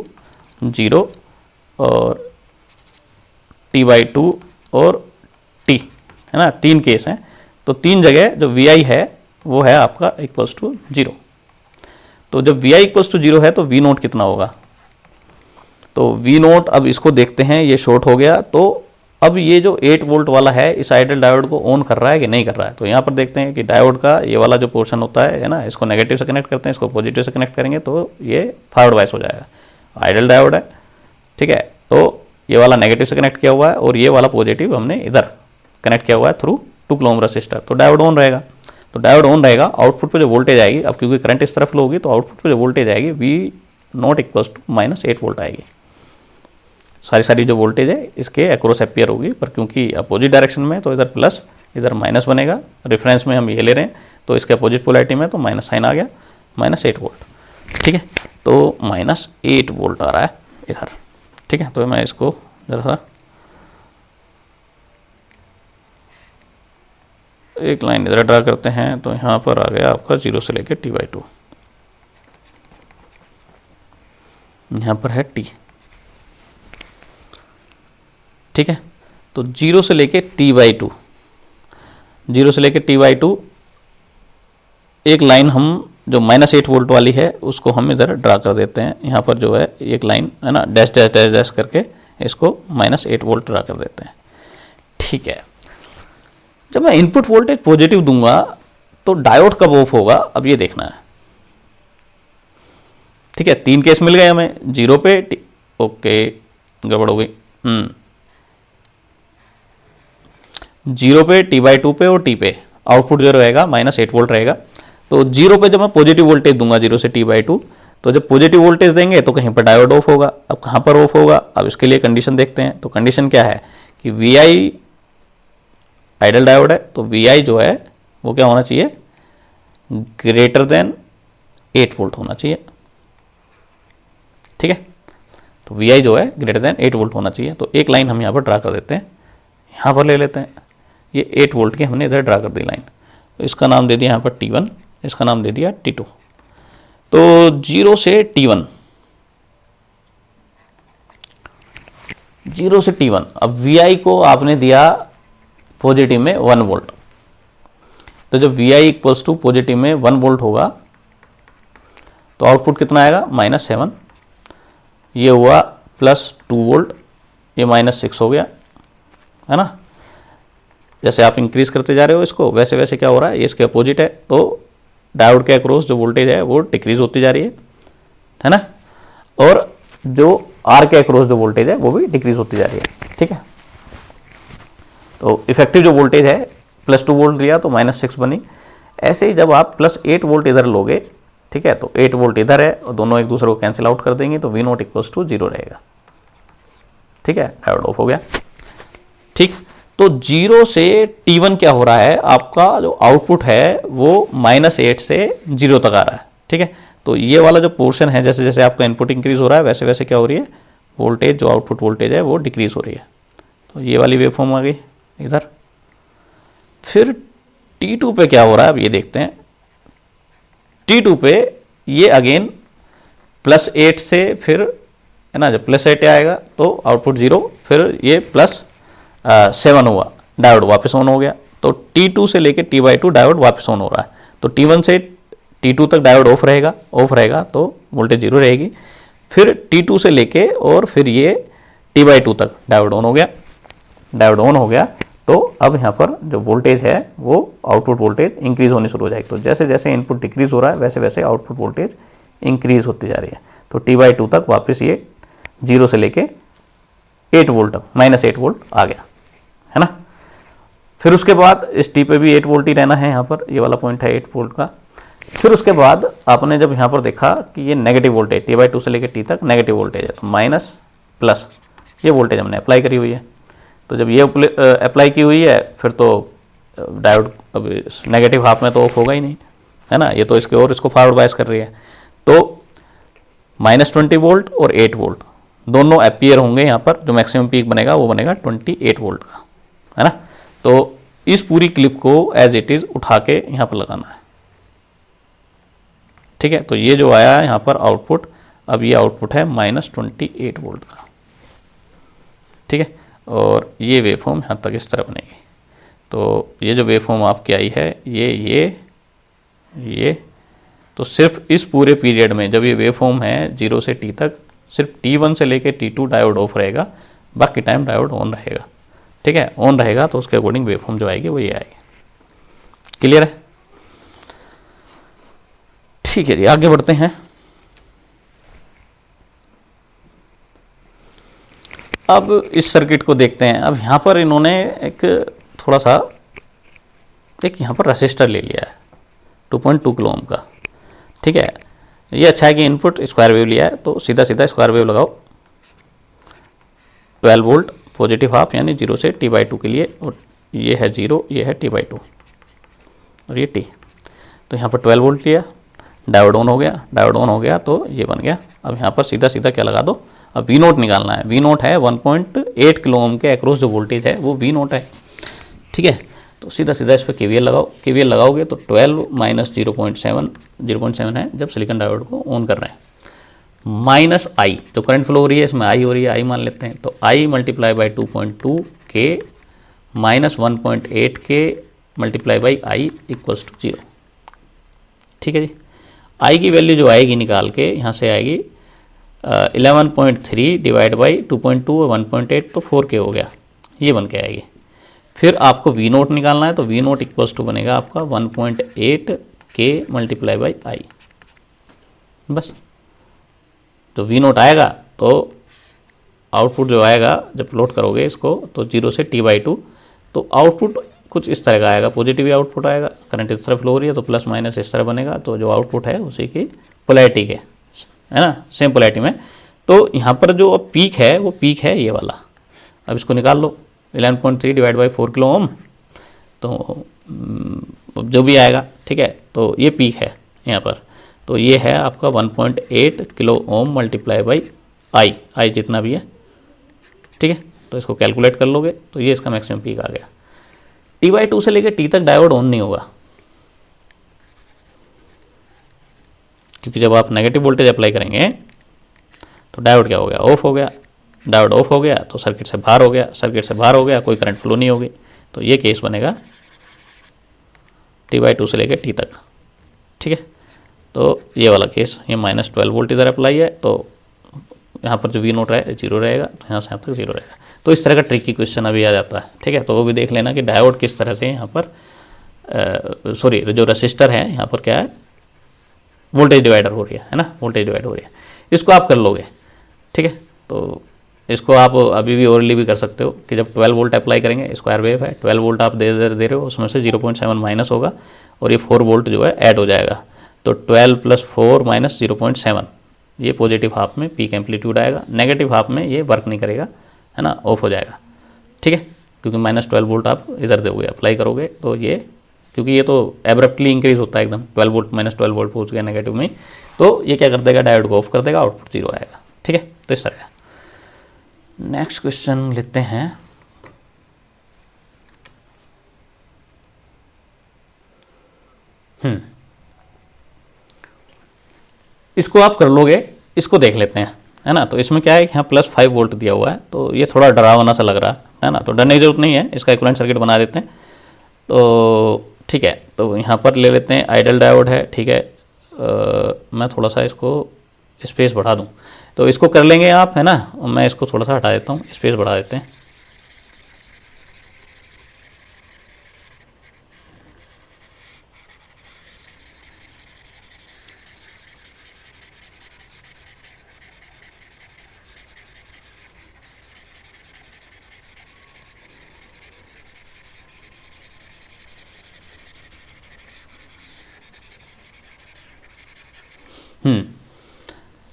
0 और T/2 और T, है ना, 3 केस हैं, तो 3 जगह जो VI है वो है आपका इक्वल्स टू 0। तो जब VI इक्वल्स टू 0 है तो V नोट कितना होगा, तो V नोट, अब इसको देखते हैं, ये शॉर्ट हो गया, तो अब ये जो 8 वोल्ट वाला है इस आइडल डायोड को ऑन कर रहा है कि नहीं कर रहा है। तो यहाँ पर देखते हैं कि डायोड का ये वाला जो पोर्शन होता है ना, इसको नेगेटिव से कनेक्ट करते हैं, इसको पॉजिटिव से कनेक्ट करेंगे तो ये फॉरवर्ड वाइस हो जाएगा, आइडल डायोड है, ठीक है। तो ये वाला नेगेटिव से कनेक्ट किया हुआ है और ये वाला पॉजिटिव हमने इधर कनेक्ट किया हुआ है थ्रू 2 किलो ओम रजिस्टर, तो डायोड ऑन रहेगा। तो डायोड ऑन रहेगा, आउटपुट पे जो वोल्टेज आएगी, अब क्योंकि करंट इस तरफ फ्लो होगी तो आउटपुट पे जो वोल्टेज आएगी V naught equals to minus 8 volt आएगी, सारी जो वोल्टेज है इसके अक्रॉस अपियर होगी, पर क्योंकि अपोजिट डायरेक्शन में तो इधर प्लस इधर माइनस बनेगा, रेफरेंस में हम ये ले रहे हैं तो इसके अपोजिट पोलैरिटी में तो माइनस साइन आ गया, माइनस 8 वोल्ट, ठीक है। तो माइनस 8 वोल्ट आ रहा है इधर, ठीक है। तो मैं इसको जरा सा एक लाइन इधर ड्रा करते हैं, तो यहाँ पर आ गया आपका 0 से लेके T/2, यहाँ पर है T, ठीक है। तो 0 से लेके T/2, 0 से लेके T/2 एक लाइन हम जो माइनस 8 वोल्ट वाली है उसको हम इधर ड्रा कर देते हैं, यहाँ पर जो है एक लाइन है ना, डैश डैश डैश डैश करके इसको माइनस 8 वोल्ट ड्रा कर देते हैं, ठीक है। जब मैं इनपुट वोल्टेज पॉजिटिव दूंगा तो डायोड कब ऑफ होगा, अब ये देखना है, ठीक है। 3 केस मिल गए हमें, 0 पे ओके गड़बड़ हो गई, 0 पे T/2 पे और T पे आउटपुट जो रहेगा माइनस 8 वोल्ट रहेगा। तो 0 पे जब मैं पॉजिटिव वोल्टेज दूंगा 0 से T/2, तो जब पॉजिटिव वोल्टेज देंगे तो कहीं पर डायोड ऑफ होगा। अब कहाँ पर ऑफ होगा, अब इसके लिए कंडीशन देखते हैं। तो कंडीशन क्या है कि VI आइडल डायोड है, तो VI जो है वो क्या होना चाहिए, ग्रेटर देन 8 वोल्ट होना चाहिए, ठीक है। तो VI जो है ग्रेटर देन 8 वोल्ट होना चाहिए। तो एक लाइन हम यहाँ पर ड्रा कर देते हैं, यहाँ पर ले लेते हैं, ये 8 वोल्ट की हमने इधर ड्रा कर दी लाइन, तो इसका नाम दे दिया यहाँ पर T1, इसका नाम दे दिया T2। तो 0 से T1, 0 से T1, अब VI को आपने दिया पॉजिटिव में 1 वोल्ट, तो जब VI इक्वल्स टू पॉजिटिव में 1 वोल्ट होगा तो आउटपुट कितना आएगा, -7, ये हुआ +2 वोल्ट, ये -6 हो गया, है ना। जैसे आप इंक्रीज करते जा रहे हो इसको, वैसे वैसे क्या हो रहा है, ये इसके अपोजिट है, तो डायोड के अक्रॉस जो वोल्टेज है वो डिक्रीज होती जा रही है ना, और जो आर के अक्रॉस जो वोल्टेज है वो भी डिक्रीज होती जा रही है, ठीक है। तो इफेक्टिव जो वोल्टेज है +2 वोल्ट दिया तो -6 बनी। ऐसे ही जब आप +8 वोल्ट इधर लोगे, ठीक है, तो 8 वोल्ट इधर है और दोनों एक दूसरे को कैंसिल आउट कर देंगे तो V0 = 0 रहेगा। ठीक है, डायोड ऑफ हो गया। ठीक, तो 0 से T1 क्या हो रहा है, आपका जो आउटपुट है वो -8 से 0 तक आ रहा है। ठीक है, तो ये वाला जो पोर्शन है, जैसे जैसे आपका इनपुट इंक्रीज हो रहा है वैसे वैसे क्या हो रही है, वोल्टेज जो आउटपुट वोल्टेज है वो डिक्रीज हो रही है। तो ये वाली वेवफॉर्म आ गई इधर। फिर T2 पे क्या हो रहा है, अब ये देखते हैं। T2 पे ये अगेन +8 से फिर है ना, जब +8 आएगा तो आउटपुट 0, फिर ये +7 हुआ, डायोड वापस ऑन हो गया। तो T2 से लेके T/2 डायोड वापस ऑन हो रहा है। तो T1 से T2 तक डायोड ऑफ रहेगा तो वोल्टेज 0 रहेगी। फिर T2 से लेके और फिर ये T/2 तक डायोड ऑन हो गया। तो अब यहाँ पर जो वोल्टेज है वो आउटपुट वोल्टेज इंक्रीज होनी शुरू हो जाएगी। तो जैसे जैसे इनपुट डिक्रीज हो रहा है वैसे वैसे आउटपुट वोल्टेज इंक्रीज होती जा रही है। तो T/2 तक वापस ये 0 से लेके 8 वोल्ट तक -8 वोल्ट आ गया, है ना। फिर उसके बाद इस T पे भी 8 वोल्ट ही रहना है, यहाँ पर ये वाला पॉइंट है 8 वोल्ट का। फिर उसके बाद आपने जब यहाँ पर देखा कि ये नेगेटिव वोल्टेज T/2 से लेके T तक नेगेटिव वोल्टेज है, तो माइनस प्लस ये वोल्टेज हमने अप्लाई करी हुई है। तो जब ये अप्लाई की हुई है फिर तो डायोड अब नेगेटिव हाफ में तो ऑफ होगा ही नहीं, है ना। ये तो इसके और इसको फॉरवर्ड बायस कर रही है। तो -20 वोल्ट और 8 वोल्ट दोनों अपीयर होंगे यहाँ पर। जो मैक्सिमम पीक बनेगा वो बनेगा 28 वोल्ट का, है ना। तो इस पूरी क्लिप को एज इट इज उठा के यहाँ पर लगाना है। ठीक है, तो ये जो आया है यहाँ पर आउटपुट, अब ये आउटपुट है -28 वोल्ट का। ठीक है, और ये वेवफॉर्म यहाँ तक इस तरह बनेगी। तो ये जो वेवफॉर्म आपकी आई है ये तो सिर्फ इस पूरे पीरियड में जब ये वेवफॉर्म है 0 से T तक, सिर्फ T1 से लेके T2 डायोड ऑफ रहेगा, बाकी टाइम डायोड ऑन रहेगा। ठीक है, ऑन रहेगा तो उसके अकॉर्डिंग वेवफॉर्म जो आएगी वो ये आएगी। क्लियर है? ठीक है जी, आगे बढ़ते हैं। अब इस सर्किट को देखते हैं। अब यहाँ पर इन्होंने एक थोड़ा सा यहाँ पर रेसिस्टर ले लिया है 2.2 किलो ओम का। ठीक है, ये अच्छा है कि इनपुट स्क्वायर वेव लिया है, तो सीधा सीधा स्क्वायर वेव लगाओ। 12 वोल्ट पॉजिटिव हाफ यानी 0 से T/2 के लिए, और ये है 0, ये है T/2 और ये T। तो यहाँ पर 12 वोल्ट लिया, डायोड ऑन हो गया तो ये बन गया। अब यहाँ पर सीधा सीधा क्या लगा दो, अब V0 निकालना है। V0 है 1.8 किलो ओम के अक्रॉस जो वोल्टेज है वो V0 है। ठीक है, तो सीधा सीधा इस पर KVL लगाओ। KVL लगाओगे तो 12 - 0.7 है जब सिलिकॉन डायोड को ऑन कर रहे हैं, -I जो करंट फ्लो हो रही है इसमें I हो रही है, I मान लेते हैं। तो I × 2.2 K -1.8 K × I = 0। ठीक है जी, I की वैल्यू जो आएगी निकाल के यहाँ से आएगी 11.3 / 2.2 और 1.8 तो 4K हो गया, ये बन के आएगी। फिर आपको V0 निकालना है, तो V0 = बनेगा आपका 1.8 K × I। बस, तो V0 आएगा तो आउटपुट जो आएगा जब प्लॉट करोगे इसको तो 0 से T/2, तो आउटपुट कुछ इस तरह का आएगा, पॉजिटिव आउटपुट आएगा। करंट इस तरह फ्लो हो रही है तो प्लस माइनस इस तरह बनेगा। तो जो आउटपुट है उसी की पोलैरिटी के, है ना, सेम पोलैरिटी में। तो यहाँ पर जो पीक है वो पीक है ये वाला। अब इसको निकाल लो, 11.3 / 4 किलो ओम, तो जो भी आएगा, ठीक है, तो ये पीक है यहाँ पर। तो ये है आपका 1.8 किलो ओम × I जितना भी है। ठीक है, तो इसको कैलकुलेट कर लोगे तो ये इसका मैक्सिमम पीक आ गया। T/2 से लेकर T तक डायोड ऑन नहीं होगा, क्योंकि जब आप नेगेटिव वोल्टेज अप्लाई करेंगे तो डायोड क्या हो गया, ऑफ हो गया। डायोड ऑफ हो गया तो सर्किट से बाहर हो गया, कोई करंट फ्लो नहीं होगी। तो ये केस बनेगा T/2 से लेकर T तक। ठीक है, तो ये वाला केस, ये -12 वोल्ट इधर अप्लाई है, तो यहाँ पर जो V0 है 0 रहेगा, तो यहाँ से यहाँ तक 0 रहेगा। तो इस तरह का ट्रिकी क्वेश्चन अभी आ जाता है। ठीक है, तो वो भी देख लेना कि डायोड किस तरह से यहाँ पर जो रेसिस्टर है यहाँ पर क्या है, वोल्टेज डिवाइडर हो रही है ना, वोल्टेज डिवाइड हो रही है। इसको आप कर लोगे। ठीक है, तो इसको आप अभी भी ओरली भी कर सकते हो कि जब 12 वोल्ट अप्लाई करेंगे, स्क्वायर वेव है, 12 वोल्ट आप दे रहे हो, उसमें से 0.7 माइनस होगा और ये 4 वोल्ट जो है ऐड हो जाएगा। तो 12 + 4 - 0.7 ये पॉजिटिव हाफ में पीक एम्पलीट्यूड आएगा, नेगेटिव हाफ में ये वर्क नहीं करेगा, है ना, ऑफ हो जाएगा। ठीक है, क्योंकि -12 वोल्ट आप इधर दोगे, अप्लाई करोगे तो ये, क्योंकि ये तो एब्रप्टली इंक्रीज होता है एकदम, 12 वोल्ट -12 वोल्ट पहुँच गया नेगेटिव में, तो ये क्या कर देगा, डायोड को ऑफ कर देगा, आउटपुट 0 आएगा। ठीक है, तो इस तरह। नेक्स्ट क्वेश्चन लेते हैं। इसको आप कर लोगे, इसको देख लेते हैं, है ना। तो इसमें क्या है, यहाँ +5 वोल्ट दिया हुआ है, तो ये थोड़ा डरावना सा लग रहा है ना, तो डरने की जरूरत नहीं है, इसका इक्विवेलेंट सर्किट बना देते हैं। तो ठीक है, तो यहाँ पर ले लेते हैं, आइडल डायोड है। ठीक है, मैं थोड़ा सा इसको स्पेस बढ़ा दूँ, तो इसको कर लेंगे आप, है ना। मैं इसको थोड़ा सा हटा देता हूँ, स्पेस बढ़ा देते हैं।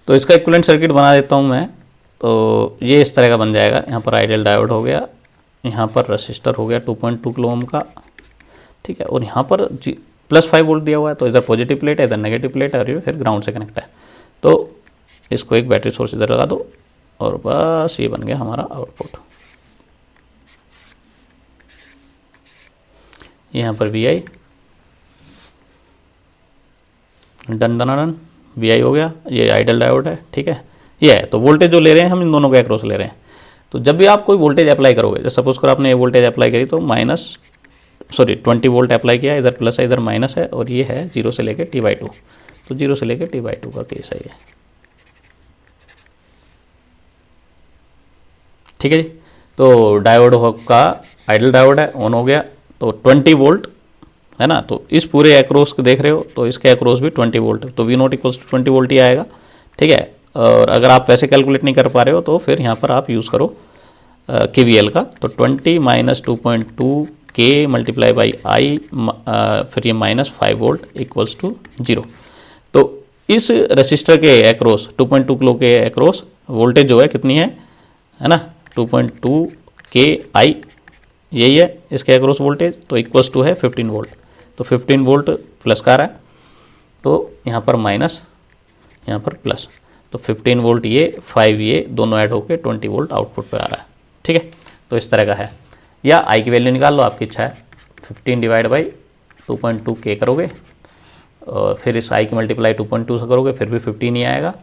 तो इसका इक्विवेलेंट सर्किट बना देता हूँ मैं। तो ये इस तरह का बन जाएगा। यहाँ पर आइडियल डायोड हो गया, यहाँ पर रसिस्टर हो गया 2.2 किलो ओम का। ठीक है, और यहाँ पर +5 वोल्ट दिया हुआ है, तो इधर पॉजिटिव प्लेट है, इधर नेगेटिव प्लेट है, और ये फिर ग्राउंड से कनेक्ट है। तो इसको एक बैटरी सोर्स इधर लगा दो और बस ये बन गया हमारा आउटपुट। यहाँ पर VI डन डन VI हो गया, ये आइडल डायोड है। ठीक है, ये है। तो वोल्टेज जो ले रहे हैं हम इन दोनों के अक्रॉस ले रहे हैं। तो जब भी आप कोई वोल्टेज अप्लाई करोगे, जैसे सपोज कर आपने ये वोल्टेज अप्लाई करी, तो 20 वोल्ट अप्लाई किया, इधर प्लस है इधर माइनस है, और ये है 0 से लेकर T/2। तो 0 से लेकर T/2 का केस है ये। ठीक है जी, तो डायोड का आइडल डायोड है, ऑन हो गया। तो 20 वोल्ट है ना, तो इस पूरे एक्रोस को देख रहे हो, तो इसके एक्रोस भी 20 वोल्ट है, तो V0 = 20 वोल्ट ही आएगा। ठीक है, और अगर आप वैसे कैलकुलेट नहीं कर पा रहे हो, तो फिर यहाँ पर आप यूज़ करो KVL का। तो 20 - 2.2 K × I, फिर ये -5 वोल्ट = 0। तो इस रजिस्टर के एक्रोस 2.2 किलो के एक्रोस वोल्टेज जो है कितनी है ना, 2.2 KI यही है इसके एक्रोस वोल्टेज, तो = है 15 वोल्ट। तो 15 वोल्ट प्लस का आ रहा है, तो यहाँ पर माइनस, यहाँ पर प्लस, तो 15 वोल्ट ये 5 ये दोनों ऐड होकर 20 वोल्ट आउटपुट पे आ रहा है। ठीक है, तो इस तरह का है। या I की वैल्यू निकाल लो, आपकी इच्छा है। 15 / 2.2 K करोगे, और फिर इस I की मल्टीप्लाई 2.2 से करोगे, फिर भी 15 ही आएगा।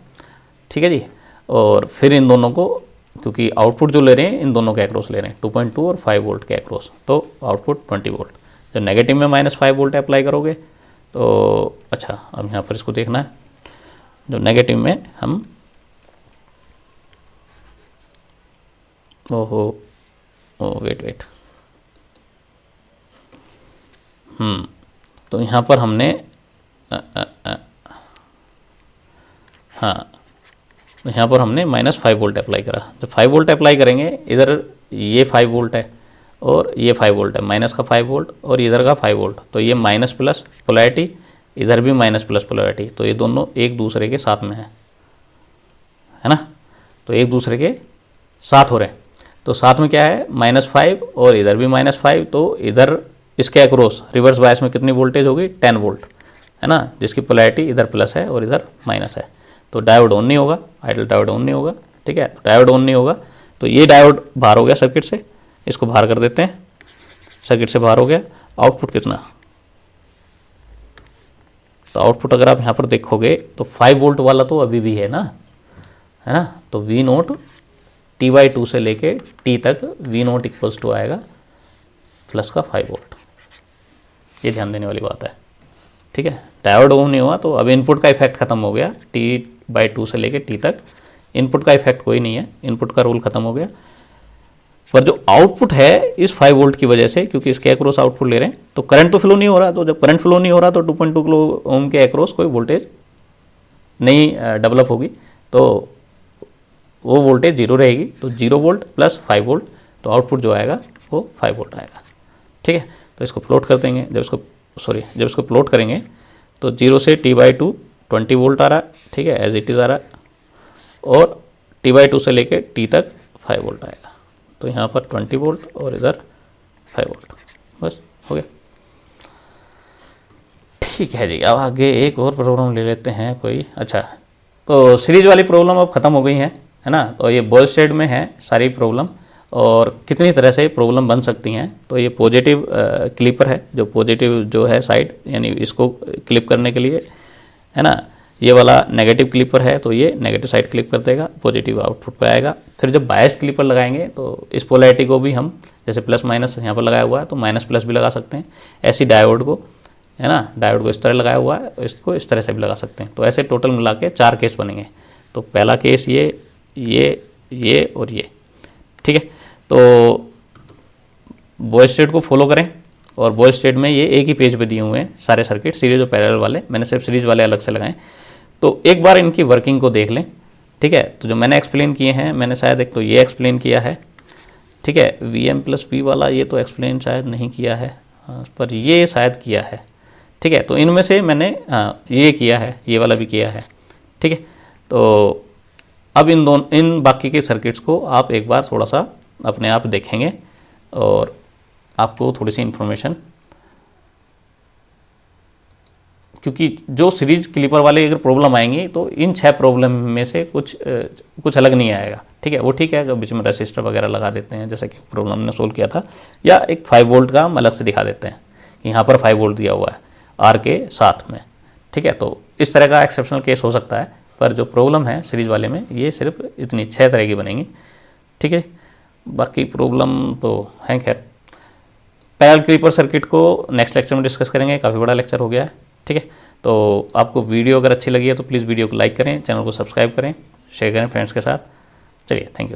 ठीक है जी, और फिर इन दोनों को, क्योंकि आउटपुट जो ले रहे हैं इन दोनों के एक्रोस ले रहे हैं 2.2 और 5 वोल्ट के एक्रोस, तो आउटपुट 20 वोल्ट। जब नेगेटिव में -5 वोल्ट अप्लाई करोगे, तो अच्छा अब यहाँ पर इसको देखना है, जो नेगेटिव में हम, ओहो वेट, तो यहाँ पर हमने हाँ, यहाँ पर हमने -5 वोल्ट अप्लाई करा। जब 5 वोल्ट अप्लाई करेंगे, इधर ये 5 वोल्ट है और ये 5 वोल्ट है, माइनस का 5 वोल्ट और इधर का 5 वोल्ट, तो ये माइनस प्लस पोलैरिटी, इधर भी माइनस प्लस पोलैरिटी, तो ये दोनों एक दूसरे के साथ में है ना, तो एक दूसरे के साथ हो रहे हैं। तो साथ में क्या है, -5 और इधर भी -5, तो इधर इसके अक्रॉस रिवर्स बायस में कितनी वोल्टेज होगी, 10 वोल्ट है ना, जिसकी पोलैरिटी इधर प्लस है और इधर माइनस है। तो डायोड ऑन नहीं होगा, आइडल डायोड ऑन नहीं होगा। ठीक है, डायोड ऑन नहीं होगा, तो ये डायोड बाहर हो गया सर्किट से, इसको बाहर कर देते हैं, सर्किट से बाहर हो गया। आउटपुट कितना, तो आउटपुट अगर आप यहाँ पर देखोगे तो 5 वोल्ट वाला तो अभी भी है ना, तो V0 T/2 से लेके T तक V0 = आएगा प्लस का 5 वोल्ट। ये ध्यान देने वाली बात है। ठीक है, डायोड ऑन नहीं हुआ, तो अब इनपुट का इफेक्ट खत्म हो गया। T/2 से लेके T तक इनपुट का इफेक्ट कोई नहीं है, इनपुट का रूल खत्म हो गया। पर जो आउटपुट है इस 5 वोल्ट की वजह से, क्योंकि इसके अक्रॉस आउटपुट ले रहे हैं, तो करंट तो फ्लो नहीं हो रहा। तो जब करंट फ्लो नहीं हो रहा, तो 2.2 किलो ओम के अक्रॉस कोई वोल्टेज नहीं डेवलप होगी, तो वो वोल्टेज 0 रहेगी, तो 0 वोल्ट प्लस 5 वोल्ट, तो आउटपुट जो आएगा वो 5 वोल्ट आएगा। ठीक है, तो इसको प्लॉट कर देंगे। जब इसको प्लॉट करेंगे तो 0 से T/2 20 वोल्ट आ रहा है। ठीक है, एज इट इज़ आ रहा है, और T/2 से लेके T तक 5 वोल्ट आएगा। तो यहाँ पर 20 वोल्ट और इधर 5 वोल्ट, बस हो गया। ठीक है जी, अब आगे एक और प्रॉब्लम ले लेते हैं कोई। अच्छा, तो सीरीज वाली प्रॉब्लम अब ख़त्म हो गई है ना। तो ये बॉयल स्टेट में है सारी प्रॉब्लम, और कितनी तरह से प्रॉब्लम बन सकती हैं। तो ये पॉजिटिव क्लिपर है, जो पॉजिटिव जो है साइड, यानी इसको क्लिप करने के लिए, है ना। ये वाला नेगेटिव क्लिपर है, तो ये नेगेटिव साइड क्लिप कर देगा, पॉजिटिव आउटपुट पे आएगा। फिर जब बायस क्लिपर लगाएंगे तो इस पोलैरिटी को भी हम, जैसे प्लस माइनस यहाँ पर लगाया हुआ है तो माइनस प्लस भी लगा सकते हैं। ऐसी डायोड को, है ना, डायोड को इस तरह लगाया हुआ है, इसको इस तरह से भी लगा सकते हैं। तो ऐसे टोटल मिला के 4 केस बनेंगे। तो पहला केस ये और ये। ठीक है, तो बॉयल स्टेट को फॉलो करें, और बॉयल स्टेट में ये एक ही पेज पे दिए हुए हैं सारे सर्किट, सीरीज और पैरेलल वाले। मैंने सिर्फ सीरीज वाले अलग से लगाए। तो एक बार इनकी वर्किंग को देख लें। ठीक है, तो जो मैंने एक्सप्लेन किए हैं, मैंने शायद एक तो ये एक्सप्लेन किया है। ठीक है, VM+V वाला ये तो एक्सप्लेन शायद नहीं किया है, पर ये शायद किया है। ठीक है, तो इनमें से मैंने ये किया है, ये वाला भी किया है। ठीक है, तो अब इन बाकी के सर्किट्स को आप एक बार थोड़ा सा अपने आप देखेंगे, और आपको थोड़ी सी इन्फॉर्मेशन, क्योंकि जो सीरीज क्लिपर वाले अगर प्रॉब्लम आएंगी तो इन 6 प्रॉब्लम में से कुछ अलग नहीं आएगा। ठीक है, वो ठीक है, अगर बीच में रेसिस्टर वगैरह लगा देते हैं, जैसे कि प्रॉब्लम ने सोल्व किया था, या एक 5 वोल्ट का हम अलग से दिखा देते हैं कि यहाँ पर 5 वोल्ट दिया हुआ है आर के साथ में। ठीक है, तो इस तरह का एक्सेप्शनल केस हो सकता है, पर जो प्रॉब्लम है सीरीज वाले में ये सिर्फ इतनी 6 तरह की बनेंगी। ठीक है, बाकी प्रॉब्लम तो है। खैर, पैरेलल क्लिपर सर्किट को नेक्स्ट लेक्चर में डिस्कस करेंगे, काफ़ी बड़ा लेक्चर हो गया है। ठीक है, तो आपको वीडियो अगर अच्छी लगी है तो प्लीज़ वीडियो को लाइक करें, चैनल को सब्सक्राइब करें, शेयर करें फ्रेंड्स के साथ। चलिए, थैंक यू।